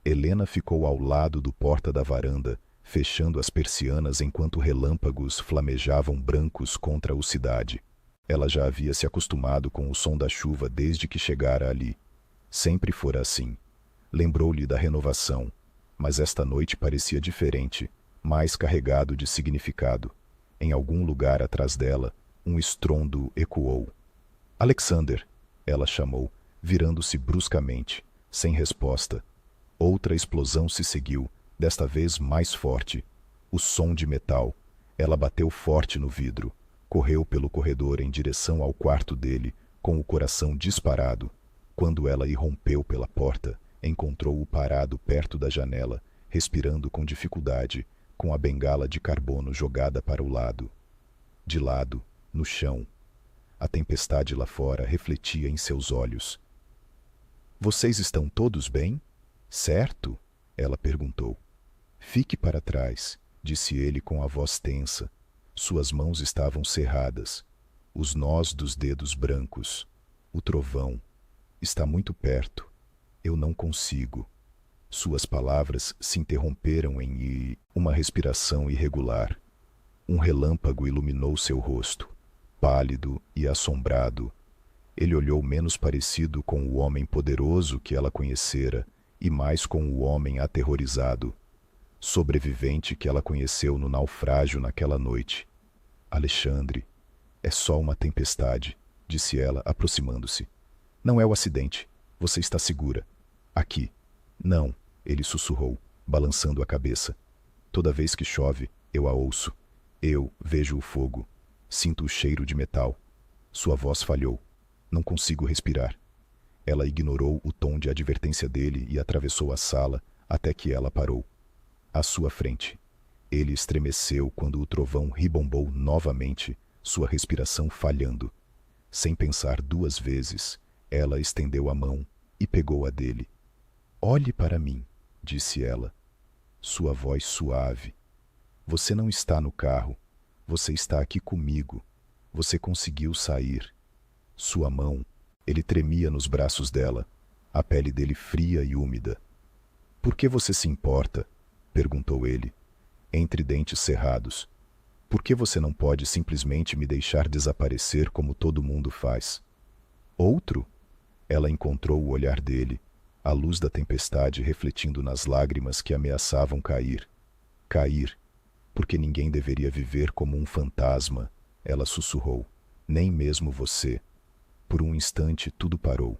Helena ficou ao lado do porta da varanda, fechando as persianas enquanto relâmpagos flamejavam brancos contra a cidade. Ela já havia se acostumado com o som da chuva desde que chegara ali. Sempre fora assim. Lembrou-lhe da renovação, mas esta noite parecia diferente, mais carregado de significado. Em algum lugar atrás dela, um estrondo ecoou. Alexander, ela chamou, virando-se bruscamente, sem resposta. Outra explosão se seguiu, desta vez mais forte. O som de metal. Ela bateu forte no vidro. Correu pelo corredor em direção ao quarto dele, com o coração disparado. Quando ela irrompeu pela porta, encontrou-o parado perto da janela, respirando com dificuldade, com a bengala de carbono jogada para o lado. De lado, no chão. A tempestade lá fora refletia em seus olhos. Vocês estão todos bem? Certo? Ela perguntou. Fique para trás, disse ele com a voz tensa. Suas mãos estavam cerradas, os nós dos dedos brancos. O trovão está muito perto. Eu não consigo. Suas palavras se interromperam em uma respiração irregular. Um relâmpago iluminou seu rosto, pálido e assombrado. Ele olhou menos parecido com o homem poderoso que ela conhecera e mais com o homem aterrorizado, sobrevivente que ela conheceu no naufrágio naquela noite. Alexandre, é só uma tempestade, disse ela, aproximando-se. Não é o acidente. Você está segura. Aqui. Não, ele sussurrou, balançando a cabeça. Toda vez que chove, eu a ouço. Eu vejo o fogo. Sinto o cheiro de metal. Sua voz falhou. Não consigo respirar. Ela ignorou o tom de advertência dele e atravessou a sala até que ela parou. À sua frente. Ele estremeceu quando o trovão ribombou novamente, sua respiração falhando. Sem pensar duas vezes, ela estendeu a mão e pegou a dele. Olhe para mim, disse ela. Sua voz suave. Você não está no carro. Você está aqui comigo. Você conseguiu sair. Sua mão. Ele tremia nos braços dela, a pele dele fria e úmida. Por que você se importa? Perguntou ele, entre dentes cerrados. Por que você não pode simplesmente me deixar desaparecer como todo mundo faz? Outro? Ela encontrou o olhar dele, a luz da tempestade refletindo nas lágrimas que ameaçavam cair. Cair, porque ninguém deveria viver como um fantasma, ela sussurrou. Nem mesmo você. Por um instante tudo parou.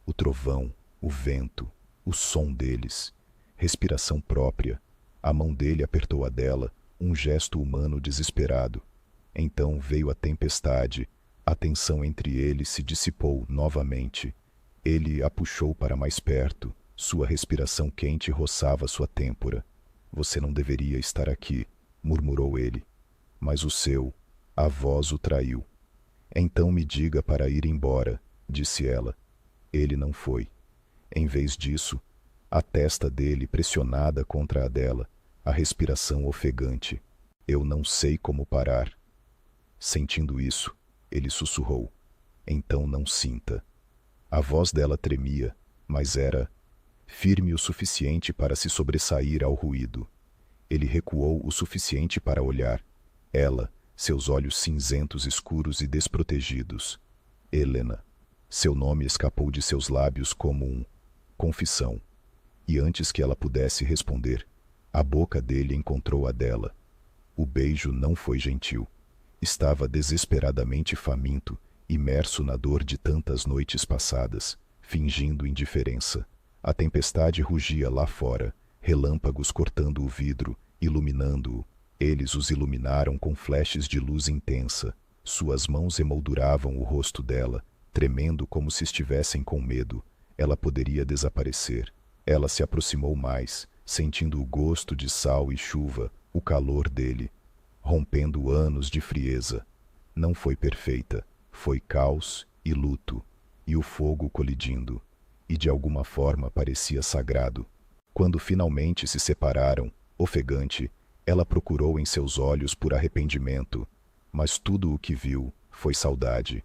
O trovão, o vento, o som deles, respiração própria. A mão dele apertou a dela, um gesto humano desesperado. Então veio a tempestade, a tensão entre eles se dissipou novamente. Ele a puxou para mais perto, sua respiração quente roçava sua têmpora. Você não deveria estar aqui, murmurou ele. Mas a voz o traiu. Então me diga para ir embora, disse ela. Ele não foi. Em vez disso, a testa dele pressionada contra a dela, a respiração ofegante. Eu não sei como parar. Sentindo isso, ele sussurrou. Então não sinta. A voz dela tremia, mas era firme o suficiente para se sobressair ao ruído. Ele recuou o suficiente para olhar. Ela, seus olhos cinzentos escuros e desprotegidos. Helena. Seu nome escapou de seus lábios como confissão. E antes que ela pudesse responder, a boca dele encontrou a dela. O beijo não foi gentil. Estava desesperadamente faminto, imerso na dor de tantas noites passadas, fingindo indiferença. A tempestade rugia lá fora, relâmpagos cortando o vidro, iluminando-o. Eles os iluminaram com flashes de luz intensa. Suas mãos emolduravam o rosto dela, tremendo como se estivessem com medo. Ela poderia desaparecer. Ela se aproximou mais, sentindo o gosto de sal e chuva, o calor dele, rompendo anos de frieza. Não foi perfeita, foi caos e luto, e o fogo colidindo, e de alguma forma parecia sagrado. Quando finalmente se separaram, ofegante, ela procurou em seus olhos por arrependimento, mas tudo o que viu foi saudade.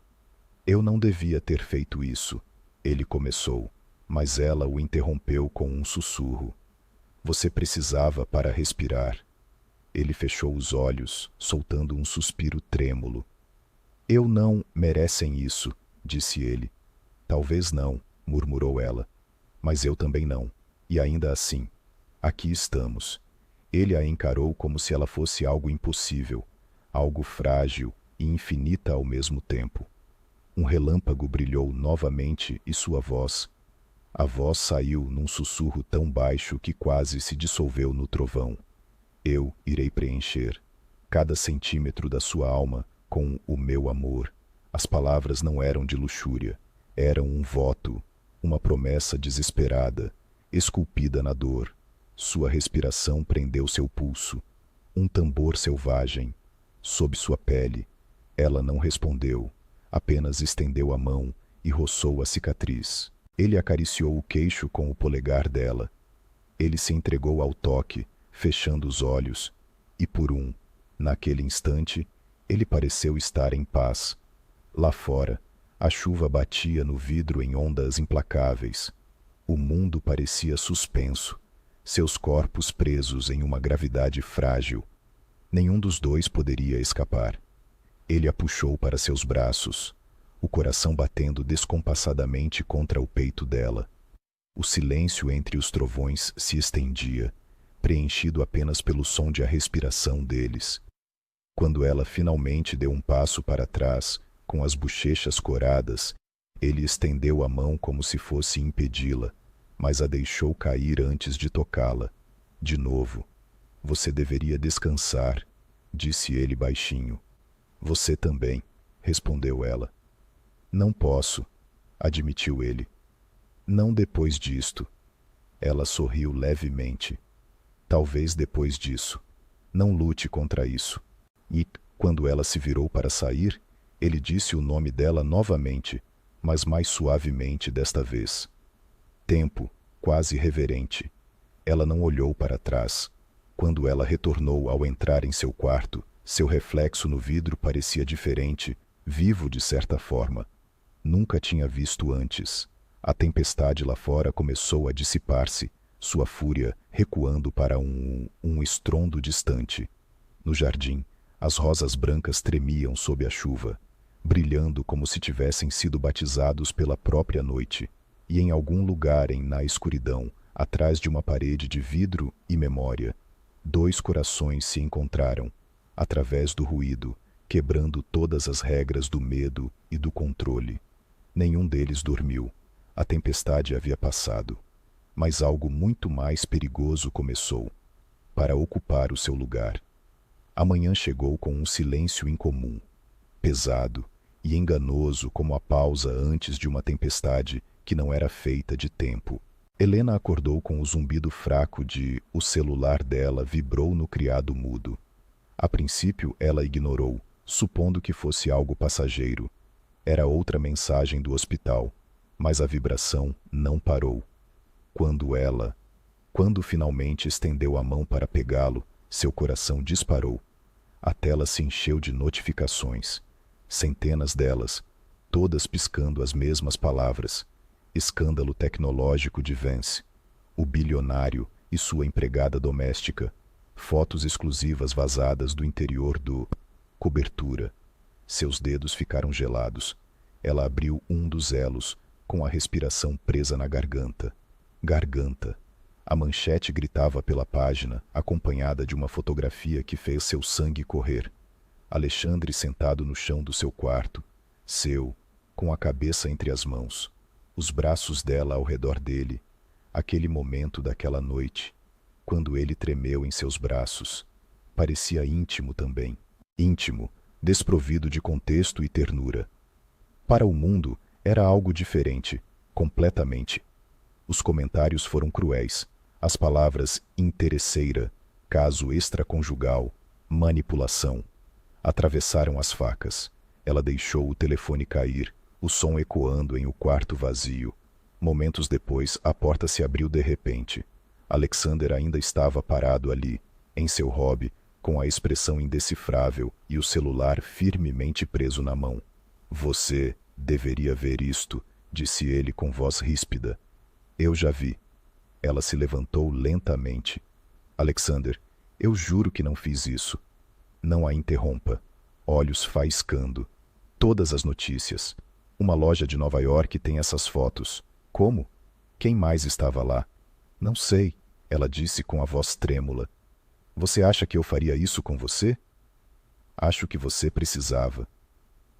Eu não devia ter feito isso, ele começou, mas ela o interrompeu com um sussurro. Você precisava para respirar. Ele fechou os olhos, soltando um suspiro trêmulo. Eu não merecem isso, disse ele. Talvez não, murmurou ela. Mas eu também não. E ainda assim, aqui estamos. Ele a encarou como se ela fosse algo impossível, algo frágil e infinita ao mesmo tempo. Um relâmpago brilhou novamente e sua voz. A voz saiu num sussurro tão baixo que quase se dissolveu no trovão. Eu irei preencher cada centímetro da sua alma com o meu amor. As palavras não eram de luxúria, eram um voto, uma promessa desesperada, esculpida na dor. Sua respiração prendeu seu pulso, um tambor selvagem, sob sua pele. Ela não respondeu, apenas estendeu a mão e roçou a cicatriz. Ele acariciou o queixo com o polegar dela. Ele se entregou ao toque, fechando os olhos, e naquele instante, ele pareceu estar em paz. Lá fora, a chuva batia no vidro em ondas implacáveis. O mundo parecia suspenso, seus corpos presos em uma gravidade frágil. Nenhum dos dois poderia escapar. Ele a puxou para seus braços, o coração batendo descompassadamente contra o peito dela. O silêncio entre os trovões se estendia, preenchido apenas pelo som de a respiração deles. Quando ela finalmente deu um passo para trás, com as bochechas coradas, ele estendeu a mão como se fosse impedi-la, mas a deixou cair antes de tocá-la. De novo. Você deveria descansar, disse ele baixinho. Você também, respondeu ela. Não posso, admitiu ele. Não depois disto. Ela sorriu levemente. Talvez depois disso. Não lute contra isso. E, quando ela se virou para sair, ele disse o nome dela novamente, mas mais suavemente desta vez. Tempo, quase reverente. Ela não olhou para trás. Quando ela retornou ao entrar em seu quarto, seu reflexo no vidro parecia diferente, vivo de certa forma. Nunca tinha visto antes. A tempestade lá fora começou a dissipar-se, sua fúria recuando para um estrondo distante. No jardim, as rosas brancas tremiam sob a chuva, brilhando como se tivessem sido batizados pela própria noite, e em algum lugar na escuridão, atrás de uma parede de vidro e memória, dois corações se encontraram, através do ruído, quebrando todas as regras do medo e do controle. Nenhum deles dormiu. A tempestade havia passado. Mas algo muito mais perigoso começou, para ocupar o seu lugar. A manhã chegou com um silêncio incomum, pesado e enganoso como a pausa antes de uma tempestade que não era feita de tempo. Helena acordou com o zumbido fraco de o celular dela vibrou no criado mudo. A princípio ela ignorou, supondo que fosse algo passageiro. Era outra mensagem do hospital, mas a vibração não parou. Quando finalmente estendeu a mão para pegá-lo, seu coração disparou. A tela se encheu de notificações. Centenas delas, todas piscando as mesmas palavras. Escândalo tecnológico de Vance. O bilionário e sua empregada doméstica. Fotos exclusivas vazadas do interior do cobertura. Seus dedos ficaram gelados. Ela abriu um dos elos, com a respiração presa na garganta. Garganta. A manchete gritava pela página, acompanhada de uma fotografia que fez seu sangue correr. Alexandre sentado no chão do seu quarto. Com a cabeça entre as mãos. Os braços dela ao redor dele. Aquele momento daquela noite, quando ele tremeu em seus braços. Parecia íntimo também. Íntimo, desprovido de contexto e ternura. Para o mundo, era algo diferente, completamente. Os comentários foram cruéis. As palavras interesseira, caso extraconjugal, manipulação, atravessaram as facas. Ela deixou o telefone cair, o som ecoando em o quarto vazio. Momentos depois, a porta se abriu de repente. Alexander ainda estava parado ali, em seu hobby, com a expressão indecifrável e o celular firmemente preso na mão. Você deveria ver isto, disse ele com voz ríspida. Eu já vi. Ela se levantou lentamente. Alexander, eu juro que não fiz isso. Não a interrompa. Olhos faiscando. Todas as notícias. Uma loja de Nova York tem essas fotos. Como? Quem mais estava lá? Não sei, ela disse com a voz trêmula. Você acha que eu faria isso com você? Acho que você precisava.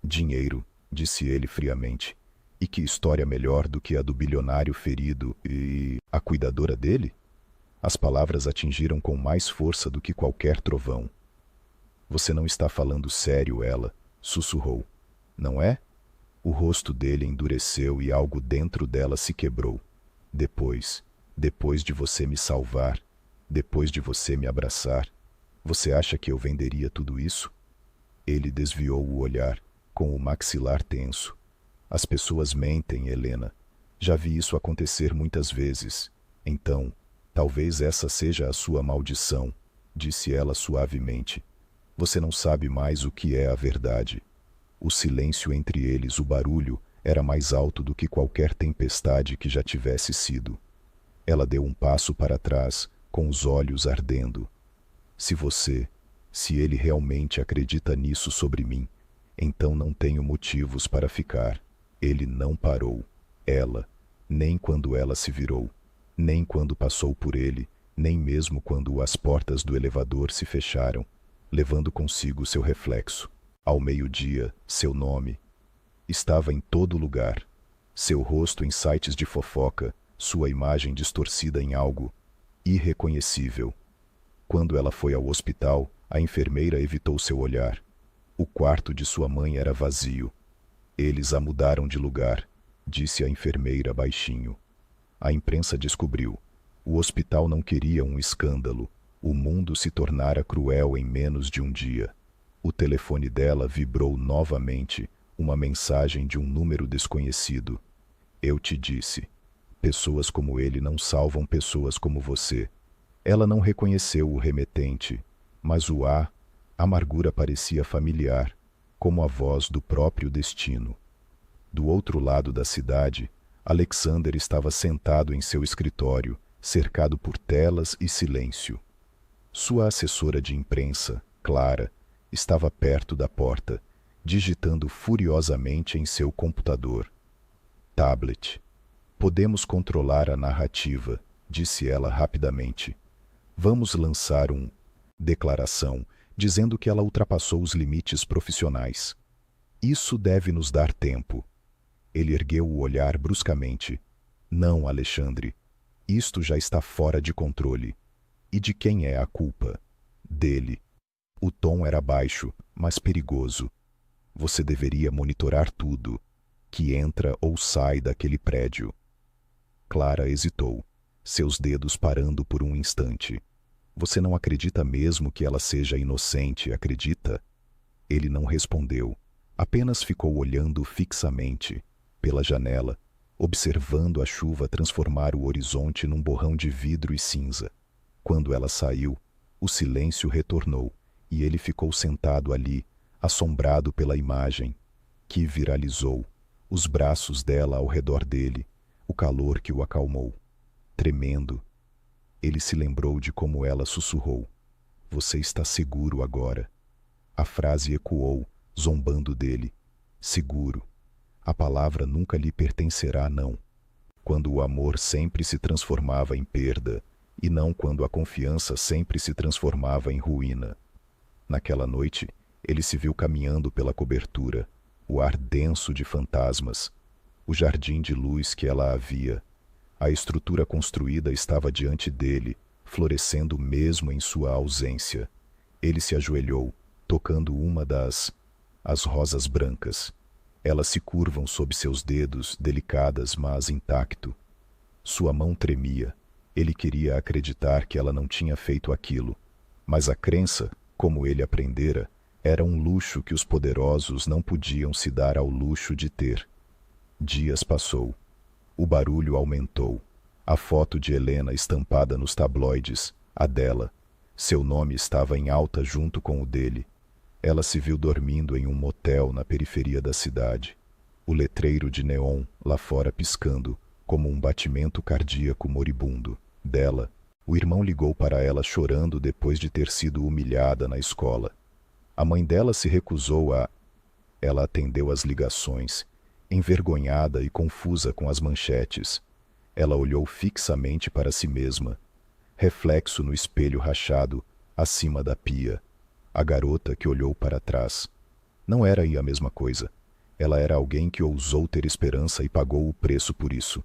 Dinheiro, disse ele friamente. E que história melhor do que a do bilionário ferido e a cuidadora dele? As palavras atingiram com mais força do que qualquer trovão. Você não está falando sério, ela sussurrou. Não é? O rosto dele endureceu e algo dentro dela se quebrou. Depois de você me salvar, depois de você me abraçar, você acha que eu venderia tudo isso? Ele desviou o olhar, com o maxilar tenso. As pessoas mentem, Helena. Já vi isso acontecer muitas vezes. Então, Talvez essa seja a sua maldição, disse ela suavemente. Você não sabe mais o que é a verdade. O silêncio entre eles, o barulho, era mais alto do que qualquer tempestade que já tivesse sido. Ela deu um passo para trás, com os olhos ardendo. Se ele realmente acredita nisso sobre mim, então não tenho motivos para ficar. Ele não parou. Ela, nem quando ela se virou, nem quando passou por ele, nem mesmo quando as portas do elevador se fecharam, levando consigo seu reflexo. Ao meio-dia, seu nome estava em todo lugar. Seu rosto em sites de fofoca, sua imagem distorcida em algo irreconhecível. Quando ela foi ao hospital, a enfermeira evitou seu olhar. O quarto de sua mãe era vazio. Eles a mudaram de lugar, disse a enfermeira baixinho. A imprensa descobriu. O hospital não queria um escândalo. O mundo se tornara cruel em menos de um dia. O telefone dela vibrou novamente, uma mensagem de um número desconhecido. Eu te disse. Pessoas como ele não salvam pessoas como você. Ela não reconheceu o remetente, mas a amargura parecia familiar, como a voz do próprio destino. Do outro lado da cidade, Alexander estava sentado em seu escritório, cercado por telas e silêncio. Sua assessora de imprensa, Clara, estava perto da porta, digitando furiosamente em seu computador. Tablet. Podemos controlar a narrativa, disse ela rapidamente. Vamos lançar declaração, dizendo que ela ultrapassou os limites profissionais. Isso deve nos dar tempo. Ele ergueu o olhar bruscamente. Não, Alexandre. Isto já está fora de controle. E de quem é a culpa? Dele. O tom era baixo, mas perigoso. Você deveria monitorar tudo, que entra ou sai daquele prédio. Clara hesitou, seus dedos parando por um instante. Você não acredita mesmo que ela seja inocente, acredita? Ele não respondeu, apenas ficou olhando fixamente, pela janela, observando a chuva transformar o horizonte num borrão de vidro e cinza. Quando ela saiu, o silêncio retornou, e ele ficou sentado ali, assombrado pela imagem, que viralizou, os braços dela ao redor dele, o calor que o acalmou. Tremendo, ele se lembrou de como ela sussurrou. Você está seguro agora. A frase ecoou, zombando dele. Seguro. A palavra nunca lhe pertencerá, não. Quando o amor sempre se transformava em perda, e não quando a confiança sempre se transformava em ruína. Naquela noite, ele se viu caminhando pela cobertura, o ar denso de fantasmas, o jardim de luz que ela havia. A estrutura construída estava diante dele, florescendo mesmo em sua ausência. Ele se ajoelhou, tocando as rosas brancas. Elas se curvam sob seus dedos, delicadas, mas intacto. Sua mão tremia. Ele queria acreditar que ela não tinha feito aquilo, mas a crença, como ele aprendera, era um luxo que os poderosos não podiam se dar ao luxo de ter. Dias passou. O barulho aumentou. A foto de Helena estampada nos tabloides, a dela. Seu nome estava em alta junto com o dele. Ela se viu dormindo em um motel na periferia da cidade. O letreiro de neon lá fora piscando, como um batimento cardíaco moribundo. Dela, o irmão ligou para ela chorando depois de ter sido humilhada na escola. A mãe dela se recusou a... Ela atendeu as ligações, envergonhada e confusa com as manchetes. Ela olhou fixamente para si mesma, reflexo no espelho rachado, acima da pia. A garota que olhou para trás. Não era aí a mesma coisa. Ela era alguém que ousou ter esperança e pagou o preço por isso.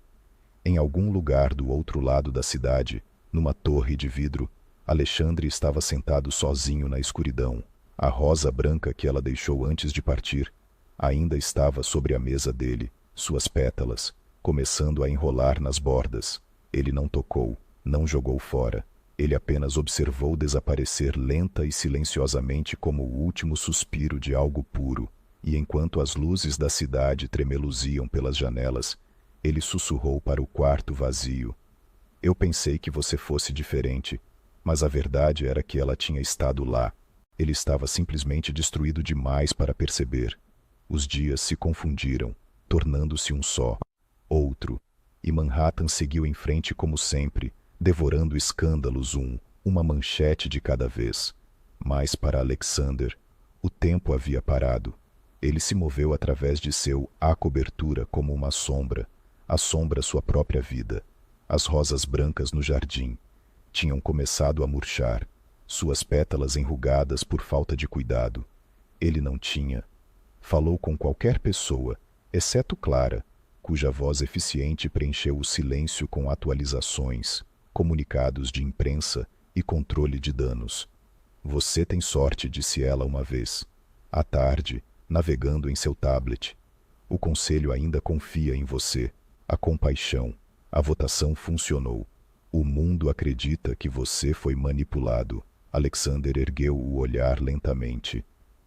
Em algum lugar do outro lado da cidade, numa torre de vidro, Alexandre estava sentado sozinho na escuridão. A rosa branca que ela deixou antes de partir ainda estava sobre a mesa dele, suas pétalas, começando a enrolar nas bordas. Ele não tocou, não jogou fora. Ele apenas observou desaparecer lenta e silenciosamente como o último suspiro de algo puro, e enquanto as luzes da cidade tremeluziam pelas janelas, ele sussurrou para o quarto vazio. Eu pensei que você fosse diferente, mas a verdade era que ela tinha estado lá. Ele estava simplesmente destruído demais para perceber. Os dias se confundiram, tornando-se um só, outro, e Manhattan seguiu em frente como sempre, devorando escândalos uma manchete de cada vez. Mas para Alexander, o tempo havia parado. Ele se moveu através de seu cobertura como uma sombra, a sombra sua própria vida. As rosas brancas no jardim tinham começado a murchar, suas pétalas enrugadas por falta de cuidado. Ele não tinha. Falou com qualquer pessoa, exceto Clara, cuja voz eficiente preencheu o silêncio com atualizações, comunicados de imprensa e controle de danos. Você tem sorte, disse ela uma vez. À tarde, navegando em seu tablet. O conselho ainda confia em você. A compaixão. A votação funcionou. O mundo acredita que você foi manipulado. Alexander ergueu o olhar lentamente.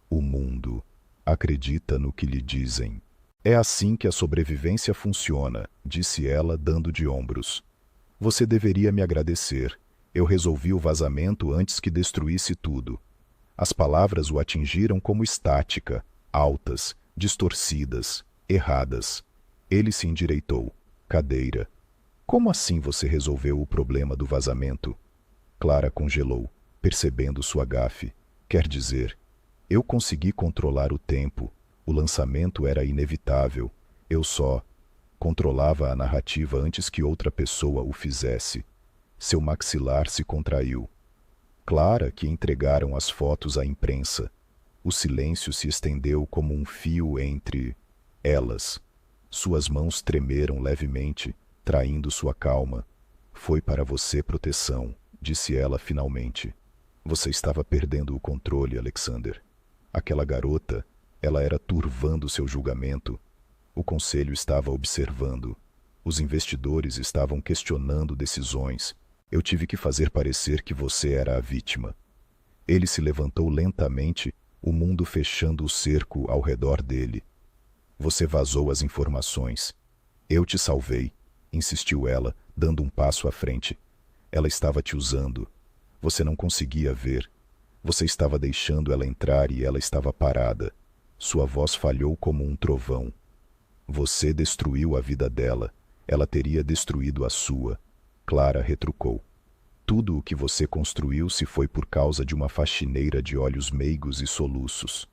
O mundo acredita no que lhe dizem. É assim que a sobrevivência funciona, disse ela, dando de ombros. Você deveria me agradecer. Eu resolvi o vazamento antes que destruísse tudo. As palavras o atingiram como estática, altas, distorcidas, erradas. Ele se endireitou. Cadeira. Como assim você resolveu o problema do vazamento? Clara congelou, percebendo sua gafe. Quer dizer, eu consegui controlar o tempo. O lançamento era inevitável. Eu só controlava a narrativa antes que outra pessoa o fizesse. Seu maxilar se contraiu. Clara, que entregaram as fotos à imprensa. O silêncio se estendeu como um fio entre elas. Suas mãos tremeram levemente, traindo sua calma. Foi para você proteção, disse ela finalmente. Você estava perdendo o controle, Alexander. Aquela garota, ela era turvando seu julgamento. O conselho estava observando. Os investidores estavam questionando decisões. Eu tive que fazer parecer que você era a vítima. Ele se levantou lentamente, o mundo fechando o cerco ao redor dele. Você vazou as informações. Eu te salvei, insistiu ela, dando um passo à frente. Ela estava te usando. Você não conseguia ver. Você estava deixando ela entrar e ela estava parada. Sua voz falhou como um trovão. Você destruiu a vida dela. Ela teria destruído a sua. Clara retrucou. Tudo o que você construiu se foi por causa de uma faxineira de olhos meigos e soluços.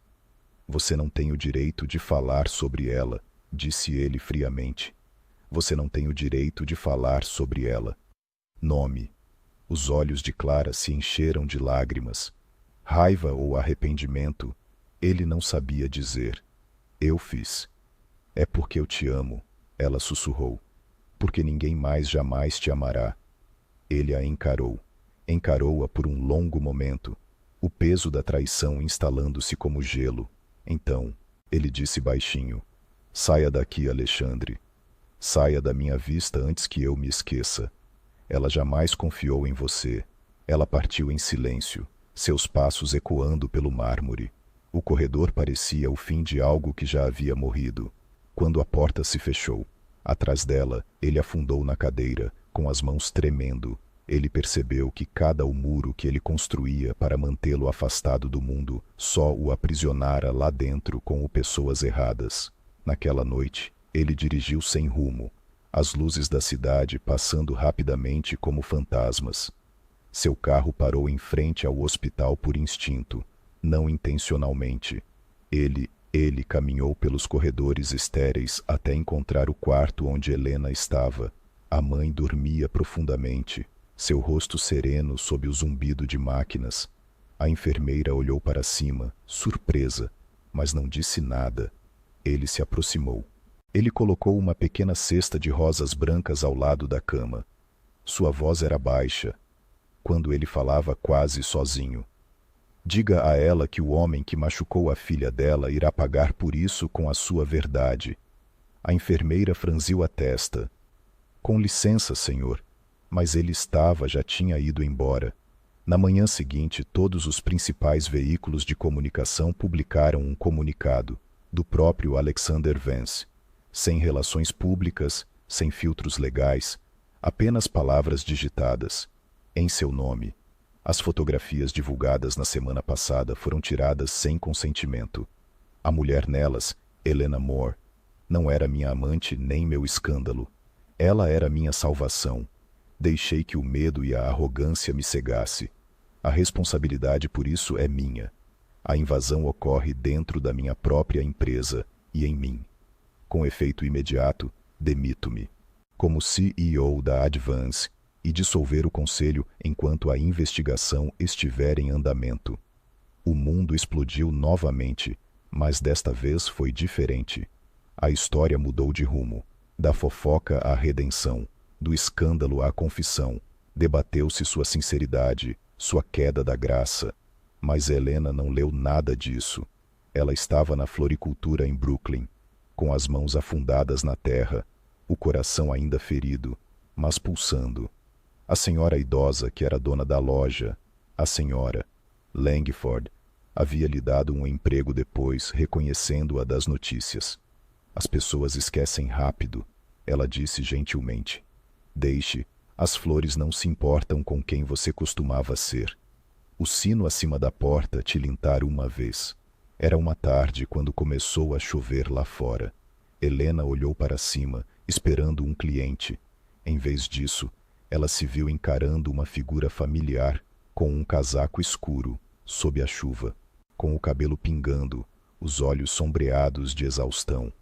Você não tem o direito de falar sobre ela, disse ele friamente. Você não tem o direito de falar sobre ela. Nome. Os olhos de Clara se encheram de lágrimas. Raiva ou arrependimento, ele não sabia dizer. Eu fiz. É porque eu te amo, ela sussurrou. Porque ninguém mais jamais te amará. Ele a encarou. Encarou-a por um longo momento, o peso da traição instalando-se como gelo. Então, ele disse baixinho, saia daqui, Alexandre. Saia da minha vista antes que eu me esqueça. Ela jamais confiou em você. Ela partiu em silêncio, seus passos ecoando pelo mármore. O corredor parecia o fim de algo que já havia morrido. Quando a porta se fechou, atrás dela, ele afundou na cadeira, com as mãos tremendo. Ele percebeu que cada muro que ele construía para mantê-lo afastado do mundo só o aprisionara lá dentro com pessoas erradas. Naquela noite, ele dirigiu sem rumo, as luzes da cidade passando rapidamente como fantasmas. Seu carro parou em frente ao hospital por instinto, não intencionalmente. Ele caminhou pelos corredores estéreis até encontrar o quarto onde Helena estava. A mãe dormia profundamente, seu rosto sereno sob o zumbido de máquinas. A enfermeira olhou para cima, surpresa, mas não disse nada. Ele se aproximou. Ele colocou uma pequena cesta de rosas brancas ao lado da cama. Sua voz era baixa, quando ele falava quase sozinho. Diga a ela que o homem que machucou a filha dela irá pagar por isso com a sua verdade. A enfermeira franziu a testa. Com licença, senhor. Mas ele já tinha ido embora. Na manhã seguinte, todos os principais veículos de comunicação publicaram um comunicado, do próprio Alexander Vance. Sem relações públicas, sem filtros legais, Apenas palavras digitadas, em seu nome. As fotografias divulgadas na semana passada foram tiradas sem consentimento. A mulher nelas, Helena Moore, não era minha amante nem meu escândalo. Ela era minha salvação. Deixei que o medo e a arrogância me cegasse. A responsabilidade por isso é minha. A invasão ocorre dentro da minha própria empresa e em mim. Com efeito imediato, demito-me como CEO da Advance e dissolver o conselho enquanto a investigação estiver em andamento. O mundo explodiu novamente, mas desta vez foi diferente. A história mudou de rumo, da fofoca à redenção, do escândalo à confissão. Debateu-se sua sinceridade, sua queda da graça. Mas Helena não leu nada disso. Ela estava na floricultura em Brooklyn, com as mãos afundadas na terra, o coração ainda ferido, mas pulsando. A senhora idosa que era dona da loja, a senhora Langford, havia lhe dado um emprego depois, reconhecendo-a das notícias. As pessoas esquecem rápido, ela disse gentilmente. Deixe, as flores não se importam com quem você costumava ser. O sino acima da porta tilintar uma vez. Era uma tarde quando começou a chover lá fora. Helena olhou para cima, esperando um cliente. Em vez disso, ela se viu encarando uma figura familiar, com um casaco escuro, sob a chuva, com o cabelo pingando, os olhos sombreados de exaustão.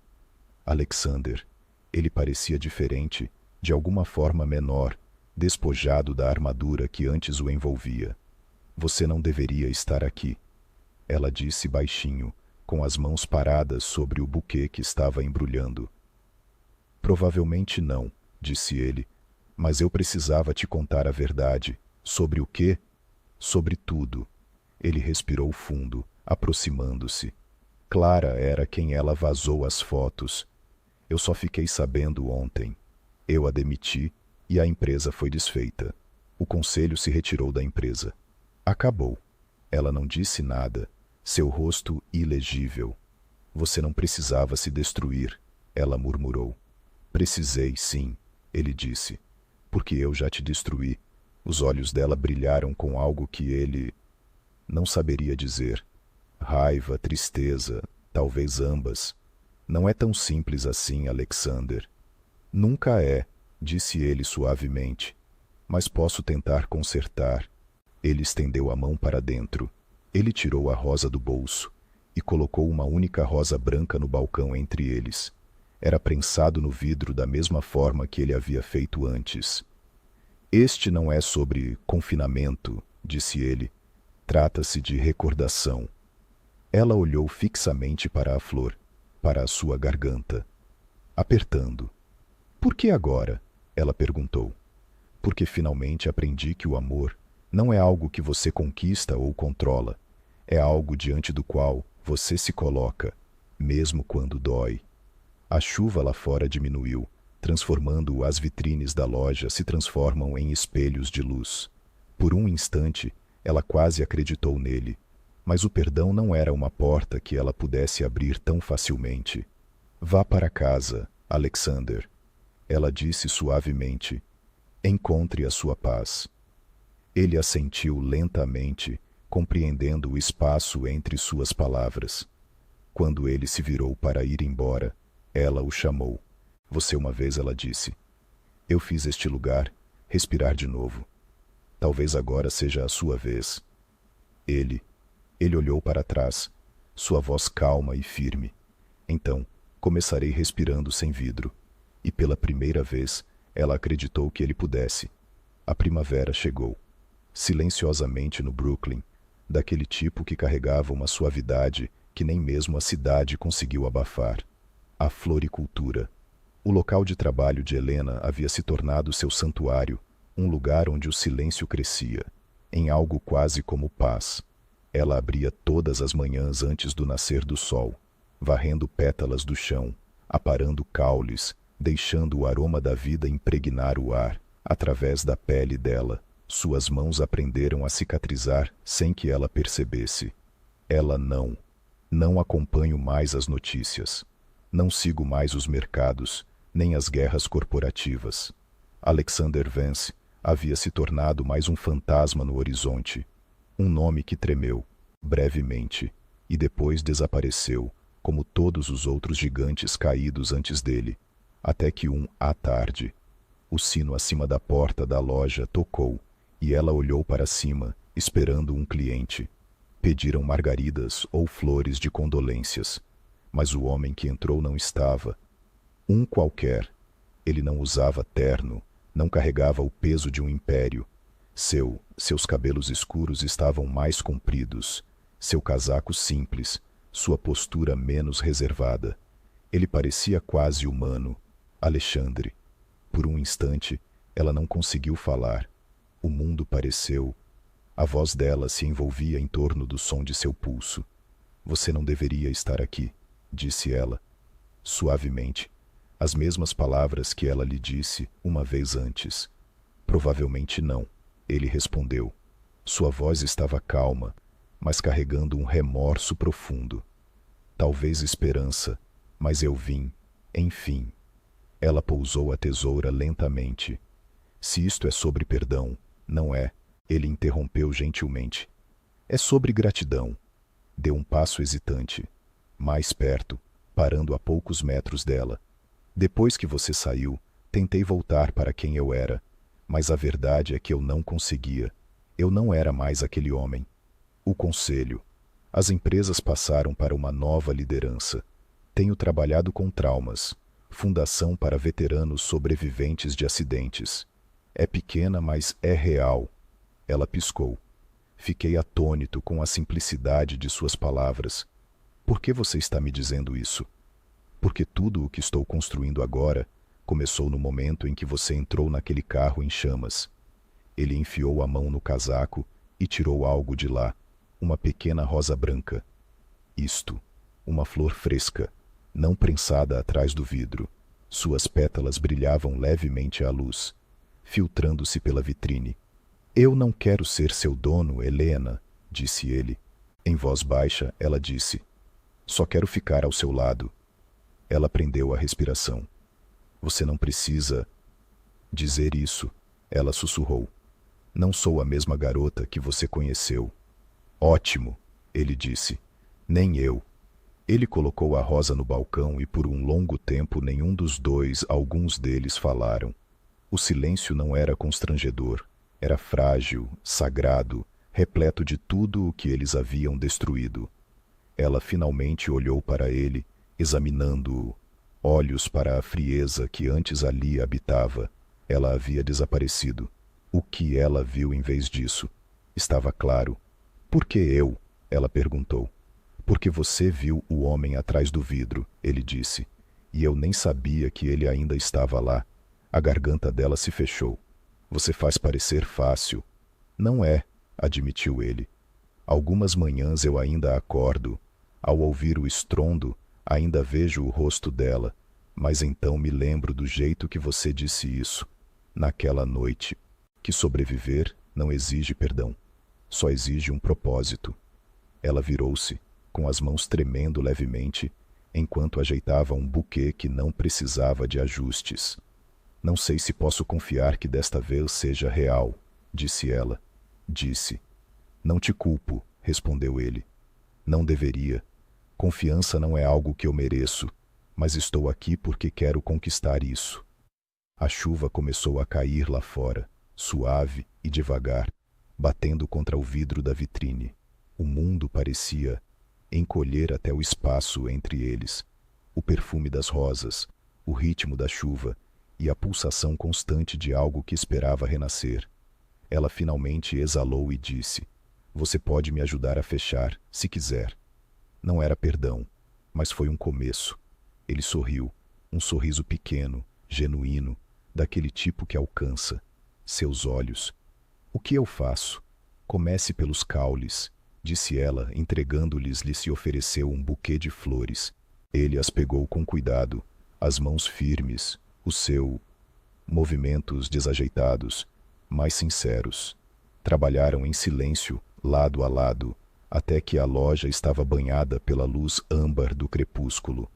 Alexander. Ele parecia diferente, de alguma forma menor, despojado da armadura que antes o envolvia. Você não deveria estar aqui, ela disse baixinho, com as mãos paradas sobre o buquê que estava embrulhando. Provavelmente não, disse ele, mas eu precisava te contar a verdade. Sobre o quê? Sobre tudo. Ele respirou fundo, aproximando-se. Clara era quem ela vazou as fotos. Eu só fiquei sabendo ontem. Eu a demiti e a empresa foi desfeita. O conselho se retirou da empresa. Acabou. Ela não disse nada, seu rosto ilegível. Você não precisava se destruir, ela murmurou. Precisei, sim, ele disse, porque eu já te destruí. Os olhos dela brilharam com algo que ele não saberia dizer. Raiva, tristeza, talvez ambas. Não é tão simples assim, Alexander. Nunca é, disse ele suavemente, mas posso tentar consertar. Ele estendeu a mão para dentro. Ele tirou a rosa do bolso e colocou uma única rosa branca no balcão entre eles. Era prensado no vidro da mesma forma que ele havia feito antes. Este não é sobre confinamento, disse ele. Trata-se de recordação. Ela olhou fixamente para a flor, para a sua garganta, apertando. Por que agora? Ela perguntou. Porque finalmente aprendi que o amor não é algo que você conquista ou controla. É algo diante do qual você se coloca, mesmo quando dói. A chuva lá fora diminuiu, transformando as vitrines da loja se transformam em espelhos de luz. Por um instante, ela quase acreditou nele, mas o perdão não era uma porta que ela pudesse abrir tão facilmente. Vá para casa, Alexander. Ela disse suavemente. Encontre a sua paz. Ele assentiu lentamente, compreendendo o espaço entre suas palavras. Quando ele se virou para ir embora, ela o chamou. Você uma vez, ela disse. Eu fiz este lugar respirar de novo. Talvez agora seja a sua vez. Ele olhou para trás, sua voz calma e firme. Então, começarei respirando sem vidro. E pela primeira vez, ela acreditou que ele pudesse. A primavera chegou. Silenciosamente no Brooklyn, daquele tipo que carregava uma suavidade que nem mesmo a cidade conseguiu abafar. A floricultura. O local de trabalho de Helena havia se tornado seu santuário, um lugar onde o silêncio crescia, em algo quase como paz. Ela abria todas as manhãs antes do nascer do sol, varrendo pétalas do chão, aparando caules, deixando o aroma da vida impregnar o ar, através da pele dela. Suas mãos aprenderam a cicatrizar sem que ela percebesse. Ela não acompanho mais as notícias. Não sigo mais os mercados, nem as guerras corporativas. Alexander Vance havia se tornado mais um fantasma no horizonte, um nome que tremeu, brevemente, e depois desapareceu, como todos os outros gigantes caídos antes dele, até que à tarde, o sino acima da porta da loja tocou, e ela olhou para cima, esperando um cliente. Pediram margaridas ou flores de condolências, mas o homem que entrou não estava. Um qualquer. Ele não usava terno, não carregava o peso de um império. Seus cabelos escuros estavam mais compridos, seu casaco simples, sua postura menos reservada. Ele parecia quase humano. Alexandre. Por um instante, ela não conseguiu falar. O mundo pareceu. A voz dela se envolvia em torno do som de seu pulso. Você não deveria estar aqui, disse ela, suavemente, as mesmas palavras que ela lhe disse uma vez antes. Provavelmente não, ele respondeu. Sua voz estava calma, mas carregando um remorso profundo. Talvez esperança, mas eu vim, enfim. Ela pousou a tesoura lentamente. Se isto é sobre perdão, não é, ele interrompeu gentilmente. É sobre gratidão. Deu um passo hesitante, mais perto, parando a poucos metros dela. Depois que você saiu, tentei voltar para quem eu era, mas a verdade é que eu não conseguia. Eu não era mais aquele homem. O conselho. As empresas passaram para uma nova liderança. Tenho trabalhado com traumas. Fundação para veteranos sobreviventes de acidentes. É pequena, mas é real. Ela piscou. Fiquei atônito com a simplicidade de suas palavras. Por que você está me dizendo isso? Porque tudo o que estou construindo agora começou no momento em que você entrou naquele carro em chamas. Ele enfiou a mão no casaco e tirou algo de lá, uma pequena rosa branca. Isto, uma flor fresca, não prensada atrás do vidro. Suas pétalas brilhavam levemente à luz, filtrando-se pela vitrine. Eu não quero ser seu dono, Helena, disse ele. Em voz baixa, ela disse. Só quero ficar ao seu lado. Ela prendeu a respiração. Você não precisa dizer isso, ela sussurrou. Não sou a mesma garota que você conheceu. Ótimo, ele disse. Nem eu. Ele colocou a rosa no balcão e por um longo tempo nenhum dos dois, alguns deles, falaram. O silêncio não era constrangedor. Era frágil, sagrado, repleto de tudo o que eles haviam destruído. Ela finalmente olhou para ele, examinando-o. Olhos para a frieza que antes ali habitava. Ela havia desaparecido. O que ela viu em vez disso? Estava claro. Por que eu? Ela perguntou. Porque você viu o homem atrás do vidro, ele disse. E eu nem sabia que ele ainda estava lá. A garganta dela se fechou. Você faz parecer fácil. Não é, admitiu ele. Algumas manhãs eu ainda acordo. Ao ouvir o estrondo, ainda vejo o rosto dela, mas então me lembro do jeito que você disse isso, naquela noite, que sobreviver não exige perdão, só exige um propósito. Ela virou-se, com as mãos tremendo levemente, enquanto ajeitava um buquê que não precisava de ajustes. Não sei se posso confiar que desta vez seja real, disse ela. Disse. Não te culpo, respondeu ele. Não deveria. Confiança não é algo que eu mereço, mas estou aqui porque quero conquistar isso. A chuva começou a cair lá fora, suave e devagar, batendo contra o vidro da vitrine. O mundo parecia encolher até o espaço entre eles. O perfume das rosas, o ritmo da chuva e a pulsação constante de algo que esperava renascer. Ela finalmente exalou e disse, você pode me ajudar a fechar, se quiser. Não era perdão, mas foi um começo. Ele sorriu, um sorriso pequeno, genuíno, daquele tipo que alcança. Seus olhos. O que eu faço? Comece pelos caules, disse ela, entregando-lhe se ofereceu um buquê de flores. Ele as pegou com cuidado, as mãos firmes, movimentos desajeitados, mas sinceros. Trabalharam em silêncio, lado a lado, até que a loja estava banhada pela luz âmbar do crepúsculo.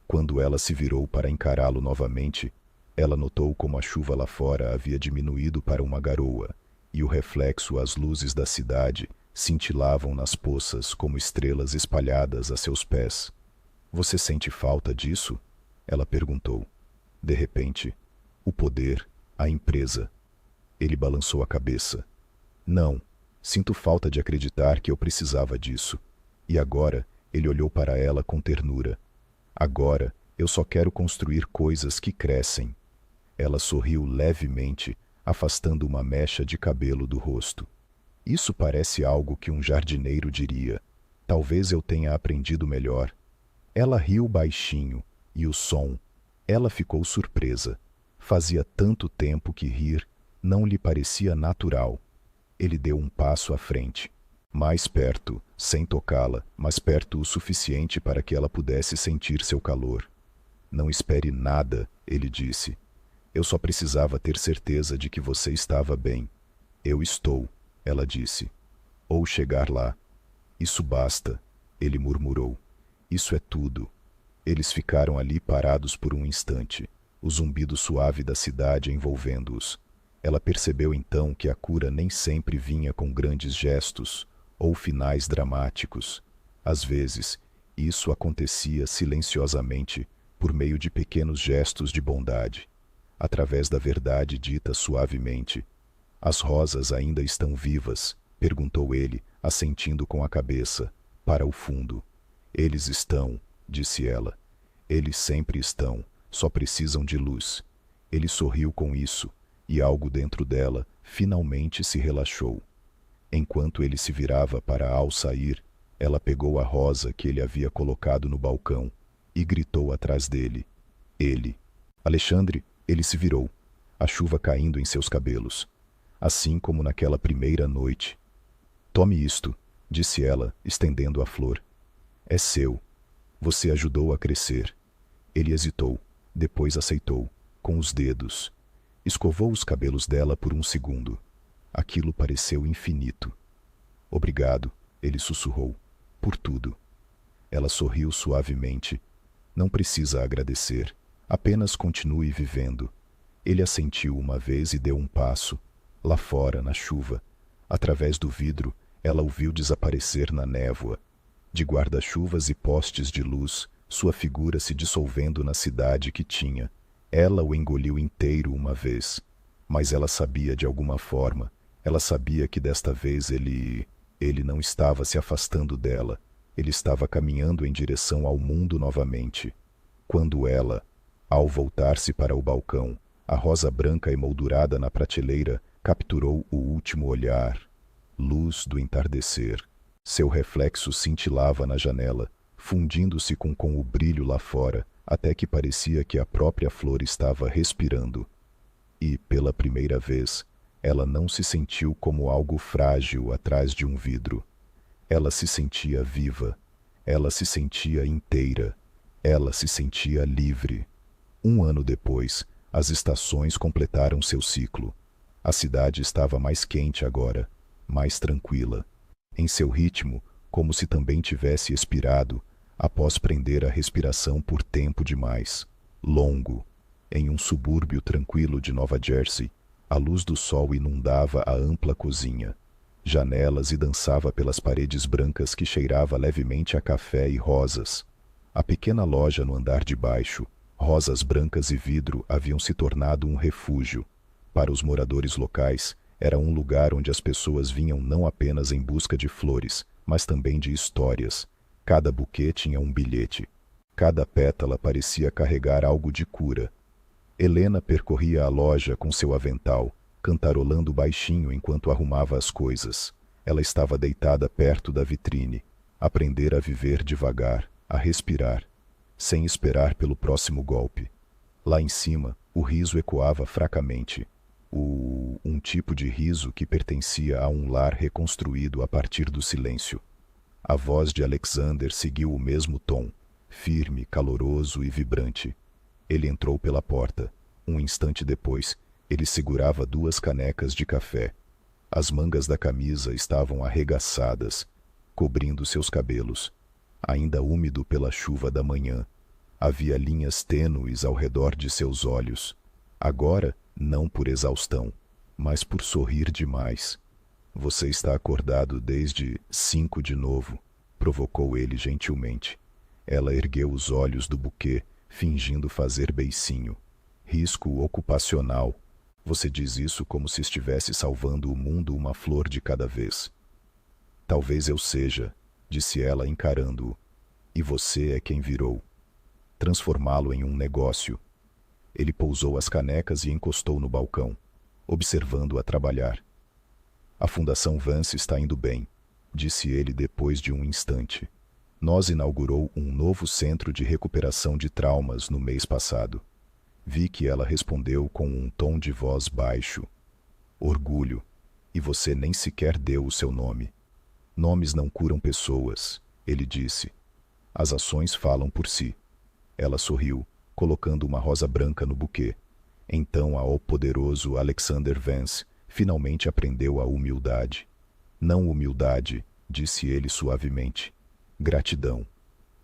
Quando ela se virou para encará-lo novamente, Ela notou como a chuva lá fora havia diminuído para uma garoa, e o reflexo às luzes da cidade cintilavam nas poças como estrelas espalhadas a seus pés. Você sente falta disso? Ela perguntou. De repente, o poder, a empresa. Ele balançou a cabeça. Não, sinto falta de acreditar que eu precisava disso. E agora, ele olhou para ela com ternura. Agora, eu só quero construir coisas que crescem. Ela sorriu levemente, afastando uma mecha de cabelo do rosto. Isso parece algo que um jardineiro diria. Talvez eu tenha aprendido melhor. Ela riu baixinho, e o som. Ela ficou surpresa. Fazia tanto tempo que rir não lhe parecia natural. Ele deu um passo à frente. Mais perto, sem tocá-la, mas perto o suficiente para que ela pudesse sentir seu calor. Não espere nada, ele disse. Eu só precisava ter certeza de que você estava bem. Eu estou, ela disse. Ou chegar lá. Isso basta, ele murmurou. Isso é tudo. Eles ficaram ali parados por um instante, o zumbido suave da cidade envolvendo-os. Ela percebeu então que a cura nem sempre vinha com grandes gestos ou finais dramáticos. Às vezes, isso acontecia silenciosamente por meio de pequenos gestos de bondade, através da verdade dita suavemente. As rosas ainda estão vivas? Perguntou ele, assentindo com a cabeça, para o fundo. Eles estão, disse ela. Eles sempre estão, só precisam de luz. Ele sorriu com isso, e algo dentro dela finalmente se relaxou. Enquanto ele se virava para ao sair, ela pegou a rosa que ele havia colocado no balcão e gritou atrás dele. Ele. Alexandre, ele se virou, a chuva caindo em seus cabelos. Assim como naquela primeira noite. Tome isto, disse ela, estendendo a flor. É seu. Você ajudou a crescer. Ele hesitou, depois aceitou, com os dedos. Escovou os cabelos dela por um segundo. Aquilo pareceu infinito. Obrigado, ele sussurrou, por tudo. Ela sorriu suavemente. Não precisa agradecer, apenas continue vivendo. Ele assentiu uma vez e deu um passo. Lá fora, na chuva, através do vidro, ela o viu desaparecer na névoa. De guarda-chuvas e postes de luz, sua figura se dissolvendo na cidade que tinha. Ela o engoliu inteiro uma vez. Mas ela sabia de alguma forma. Ela sabia que desta vez ele não estava se afastando dela. Ele estava caminhando em direção ao mundo novamente. Quando ela, ao voltar-se para o balcão, a rosa branca emoldurada na prateleira capturou o último olhar. Luz do entardecer. Seu reflexo cintilava na janela, fundindo-se com o brilho lá fora, até que parecia que a própria flor estava respirando. E, pela primeira vez, ela não se sentiu como algo frágil atrás de um vidro. Ela se sentia viva. Ela se sentia inteira. Ela se sentia livre. 1 ano depois, as estações completaram seu ciclo. A cidade estava mais quente agora, mais tranquila. Em seu ritmo, como se também tivesse expirado, após prender a respiração por tempo demais. Longo. Em um subúrbio tranquilo de Nova Jersey, a luz do sol inundava a ampla cozinha, janelas e dançava pelas paredes brancas que cheirava levemente a café e rosas. A pequena loja no andar de baixo, rosas brancas e vidro haviam se tornado um refúgio. Para os moradores locais, era um lugar onde as pessoas vinham não apenas em busca de flores, mas também de histórias. Cada buquê tinha um bilhete. Cada pétala parecia carregar algo de cura. Helena percorria a loja com seu avental, cantarolando baixinho enquanto arrumava as coisas. Ela estava deitada perto da vitrine. Aprender a viver devagar, a respirar, sem esperar pelo próximo golpe. Lá em cima, o riso ecoava fracamente. Um tipo de riso que pertencia a um lar reconstruído a partir do silêncio. A voz de Alexander seguiu o mesmo tom, firme, caloroso e vibrante. Ele entrou pela porta. Um instante depois, ele segurava 2 canecas de café. As mangas da camisa estavam arregaçadas, cobrindo seus cabelos. Ainda úmido pela chuva da manhã, havia linhas tênues ao redor de seus olhos. Agora, não por exaustão, mas por sorrir demais. Você está acordado desde 5 de novo, provocou ele gentilmente. Ela ergueu os olhos do buquê, fingindo fazer beicinho. Risco ocupacional. Você diz isso como se estivesse salvando o mundo uma flor de cada vez. Talvez eu seja, disse ela encarando-o. E você é quem virou. Transformá-lo em um negócio. Ele pousou as canecas e encostou no balcão, observando-a trabalhar. A Fundação Vance está indo bem, disse ele depois de um instante. Nós inaugurou um novo centro de recuperação de traumas no mês passado. Vi que ela respondeu com um tom de voz baixo. Orgulho. E você nem sequer deu o seu nome. Nomes não curam pessoas, ele disse. As ações falam por si. Ela sorriu, colocando uma rosa branca no buquê. Então ao poderoso Alexander Vance finalmente aprendeu a humildade. Não humildade, disse ele suavemente. Gratidão.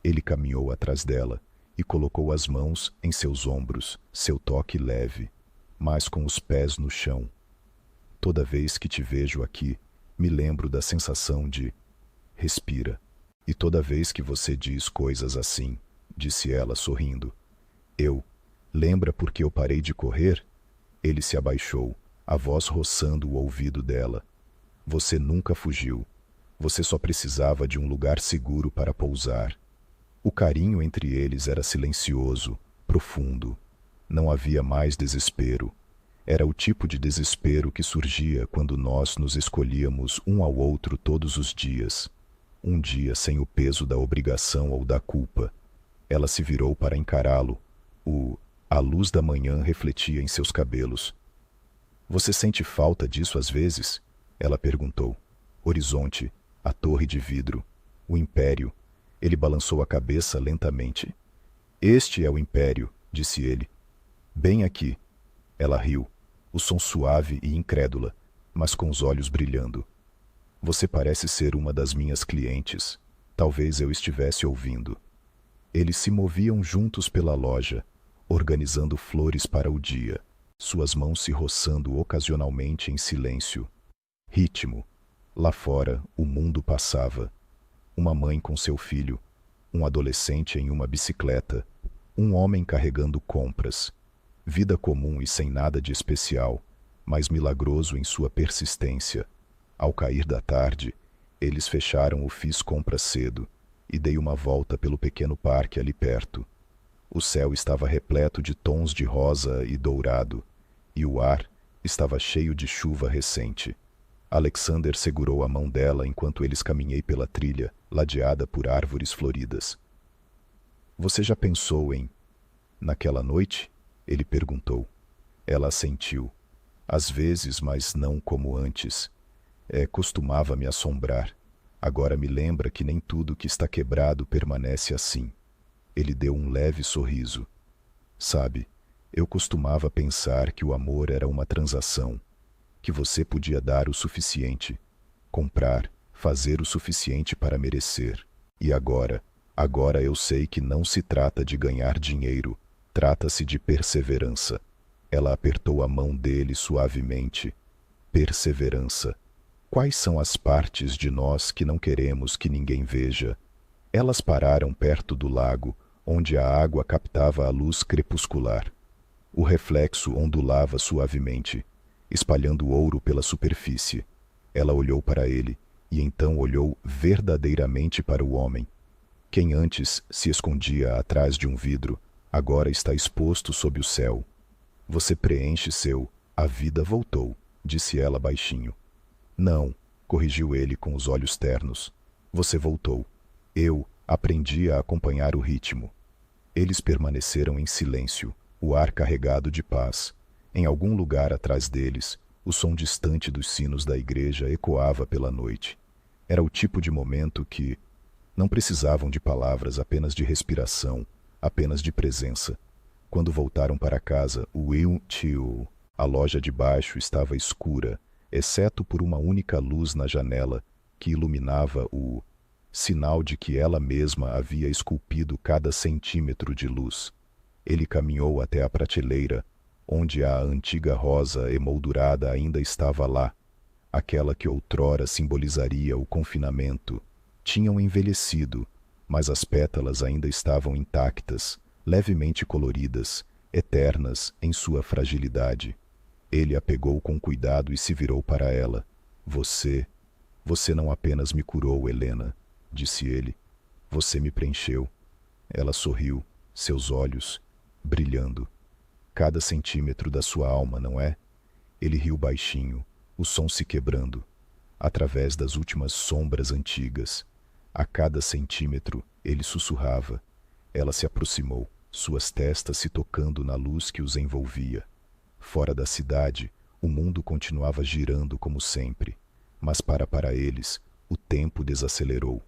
Ele caminhou atrás dela e colocou as mãos em seus ombros, seu toque leve, mas com os pés no chão. Toda vez que te vejo aqui, me lembro da sensação de... Respira. E toda vez que você diz coisas assim, disse ela sorrindo. Lembra porque eu parei de correr? Ele se abaixou, a voz roçando o ouvido dela. Você nunca fugiu. Você só precisava de um lugar seguro para pousar. O carinho entre eles era silencioso, profundo. Não havia mais desespero. Era o tipo de desespero que surgia quando nós nos escolhíamos um ao outro todos os dias. Um dia sem o peso da obrigação ou da culpa. Ela se virou para encará-lo. A luz da manhã refletia em seus cabelos. Você sente falta disso às vezes? Ela perguntou. Horizonte, a torre de vidro, o império. Ele balançou a cabeça lentamente. Este é o império, disse ele. Bem aqui. Ela riu, o som suave e incrédula, mas com os olhos brilhando. Você parece ser uma das minhas clientes. Talvez eu estivesse ouvindo. Eles se moviam juntos pela loja, organizando flores para o dia, suas mãos se roçando ocasionalmente em silêncio. Ritmo. Lá fora, o mundo passava. Uma mãe com seu filho, um adolescente em uma bicicleta, um homem carregando compras. Vida comum e sem nada de especial, mas milagroso em sua persistência. Ao cair da tarde, eles fecharam o Fiz Compras cedo e dei uma volta pelo pequeno parque ali perto. O céu estava repleto de tons de rosa e dourado, e o ar estava cheio de chuva recente. Alexander segurou a mão dela enquanto eles caminhei pela trilha, ladeada por árvores floridas. Você já pensou em... Naquela noite? Ele perguntou. Ela assentiu. Às vezes, mas não como antes. Costumava me assombrar. Agora me lembra que nem tudo que está quebrado permanece assim. Ele deu um leve sorriso. Sabe, eu costumava pensar que o amor era uma transação, que você podia dar o suficiente, comprar, fazer o suficiente para merecer. E agora eu sei que não se trata de ganhar dinheiro, trata-se de perseverança. Ela apertou a mão dele suavemente. Perseverança. Quais são as partes de nós que não queremos que ninguém veja? Elas pararam perto do lago, onde a água captava a luz crepuscular. O reflexo ondulava suavemente, espalhando ouro pela superfície. Ela olhou para ele, e então olhou verdadeiramente para o homem. Quem antes se escondia atrás de um vidro, agora está exposto sob o céu. Você preenche seu... A vida voltou, disse ela baixinho. Não, corrigiu ele com os olhos ternos. Você voltou. Eu aprendi a acompanhar o ritmo. Eles permaneceram em silêncio, o ar carregado de paz. Em algum lugar atrás deles, o som distante dos sinos da igreja ecoava pela noite. Era o tipo de momento que não precisavam de palavras, apenas de respiração, apenas de presença. Quando voltaram para casa, a loja de baixo estava escura, exceto por uma única luz na janela que iluminava o sinal de que ela mesma havia esculpido cada centímetro de luz. Ele caminhou até a prateleira, onde a antiga rosa emoldurada ainda estava lá, aquela que outrora simbolizaria o confinamento. Tinham envelhecido, mas as pétalas ainda estavam intactas, levemente coloridas, eternas em sua fragilidade. Ele a pegou com cuidado e se virou para ela. Você não apenas me curou, Helena, disse ele. Você me preencheu. Ela sorriu, seus olhos brilhando. Cada centímetro da sua alma, não é? Ele riu baixinho, o som se quebrando. Através das últimas sombras antigas. A cada centímetro, ele sussurrava. Ela se aproximou, suas testas se tocando na luz que os envolvia. Fora da cidade, o mundo continuava girando como sempre. Mas para eles, o tempo desacelerou.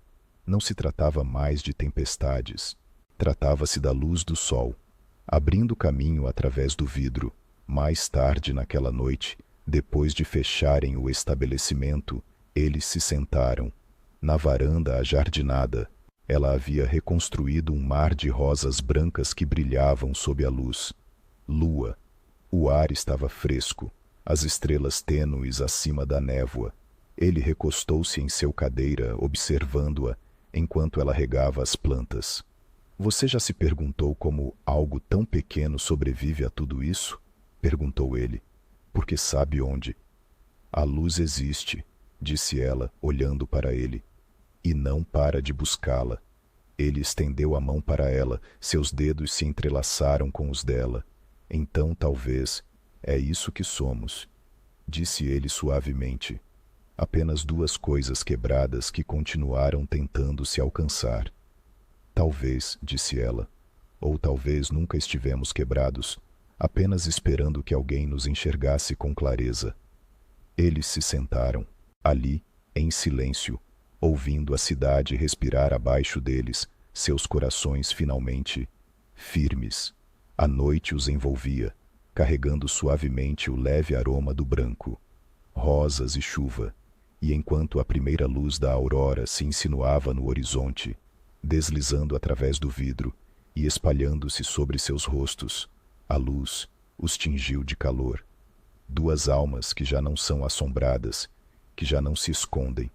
Não se tratava mais de tempestades. Tratava-se da luz do sol, abrindo caminho através do vidro. Mais tarde naquela noite, depois de fecharem o estabelecimento, eles se sentaram. Na varanda ajardinada, ela havia reconstruído um mar de rosas brancas que brilhavam sob a luz. Lua. O ar estava fresco, as estrelas tênues acima da névoa. Ele recostou-se em seu cadeira, observando-a, enquanto ela regava as plantas. Você já se perguntou como algo tão pequeno sobrevive a tudo isso? Perguntou ele. Porque sabe onde. A luz existe, disse ela, olhando para ele. E não para de buscá-la. Ele estendeu a mão para ela, seus dedos se entrelaçaram com os dela. Então, talvez, é isso que somos, disse ele suavemente. Apenas duas coisas quebradas que continuaram tentando se alcançar. Talvez, disse ela, ou talvez nunca estivemos quebrados, apenas esperando que alguém nos enxergasse com clareza. Eles se sentaram, ali, em silêncio, ouvindo a cidade respirar abaixo deles, seus corações finalmente firmes. A noite os envolvia, carregando suavemente o leve aroma do branco, rosas e chuva, e enquanto a primeira luz da aurora se insinuava no horizonte, deslizando através do vidro e espalhando-se sobre seus rostos, a luz os tingiu de calor. Duas almas que já não são assombradas, que já não se escondem,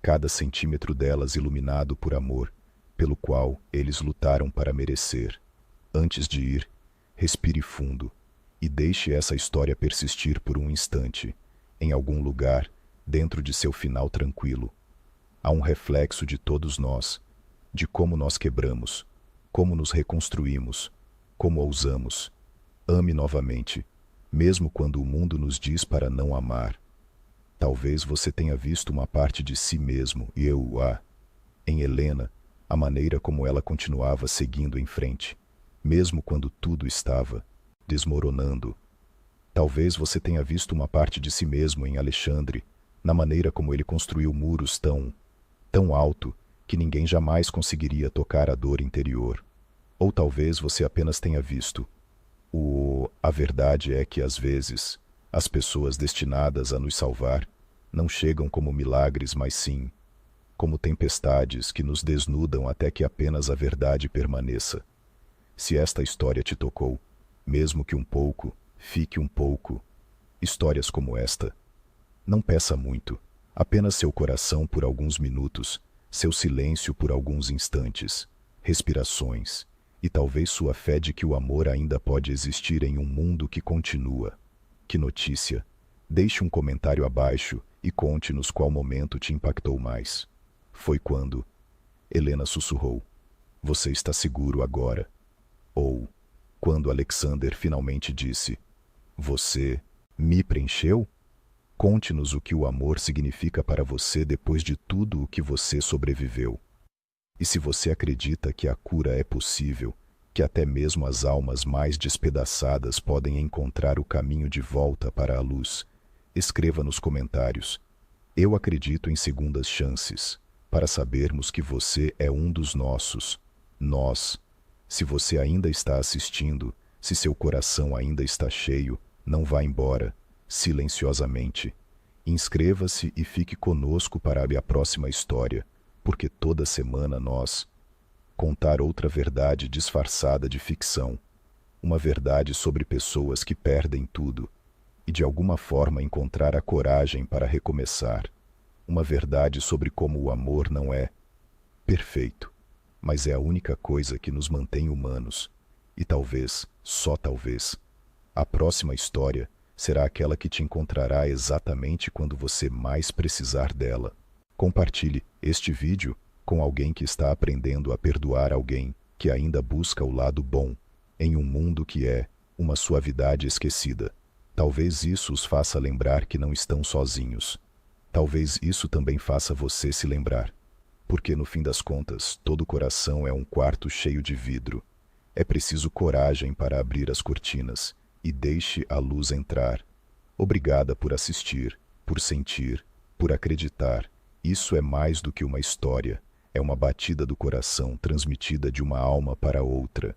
cada centímetro delas iluminado por amor, pelo qual eles lutaram para merecer. Antes de ir, respire fundo e deixe essa história persistir por um instante, em algum lugar, dentro de seu final tranquilo. Há um reflexo de todos nós, de como nós quebramos, como nos reconstruímos, como ousamos. Ame novamente, mesmo quando o mundo nos diz para não amar. Talvez você tenha visto uma parte de si mesmo, e em Helena, a maneira como ela continuava seguindo em frente, mesmo quando tudo estava desmoronando. Talvez você tenha visto uma parte de si mesmo em Alexandre, na maneira como ele construiu muros tão alto que ninguém jamais conseguiria tocar a dor interior. Ou talvez você apenas tenha visto. A verdade é que às vezes as pessoas destinadas a nos salvar não chegam como milagres, mas sim como tempestades que nos desnudam até que apenas a verdade permaneça. Se esta história te tocou, mesmo que um pouco, fique um pouco. Histórias como esta. Não peça muito, apenas seu coração por alguns minutos, seu silêncio por alguns instantes, respirações, e talvez sua fé de que o amor ainda pode existir em um mundo que continua. Que notícia! Deixe um comentário abaixo e conte-nos qual momento te impactou mais. Foi quando? Helena sussurrou. Você está seguro agora? Ou, quando Alexander finalmente disse, você me preencheu? Conte-nos o que o amor significa para você depois de tudo o que você sobreviveu. E se você acredita que a cura é possível, que até mesmo as almas mais despedaçadas podem encontrar o caminho de volta para a luz, escreva nos comentários. Eu acredito em segundas chances, para sabermos que você é um dos nossos. Nós. Se você ainda está assistindo, se seu coração ainda está cheio, não vá embora, silenciosamente. Inscreva-se e fique conosco para a próxima história, porque toda semana nós contar outra verdade disfarçada de ficção. uma verdade sobre pessoas que perdem tudo e de alguma forma encontrar a coragem para recomeçar. Uma verdade sobre como o amor não é perfeito, mas é a única coisa que nos mantém humanos. E talvez, só talvez, a próxima história será aquela que te encontrará exatamente quando você mais precisar dela. Compartilhe este vídeo com alguém que está aprendendo a perdoar alguém que ainda busca o lado bom em um mundo que é uma suavidade esquecida. Talvez isso os faça lembrar que não estão sozinhos. Talvez isso também faça você se lembrar. Porque no fim das contas, todo coração é um quarto cheio de vidro. É preciso coragem para abrir as cortinas e deixe a luz entrar. Obrigada por assistir, por sentir, por acreditar. Isso é mais do que uma história. É uma batida do coração transmitida de uma alma para outra.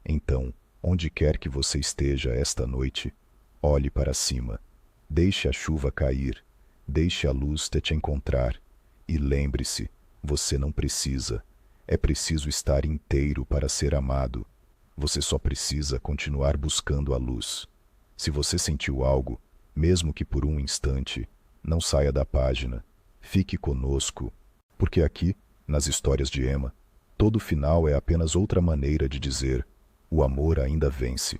Então, onde quer que você esteja esta noite, olhe para cima. Deixe a chuva cair. Deixe a luz te encontrar. E lembre-se, você não precisa. É preciso estar inteiro para ser amado. Você só precisa continuar buscando a luz. Se você sentiu algo, mesmo que por um instante, não saia da página. Fique conosco, porque aqui, nas histórias de Emma, todo final é apenas outra maneira de dizer: o amor ainda vence.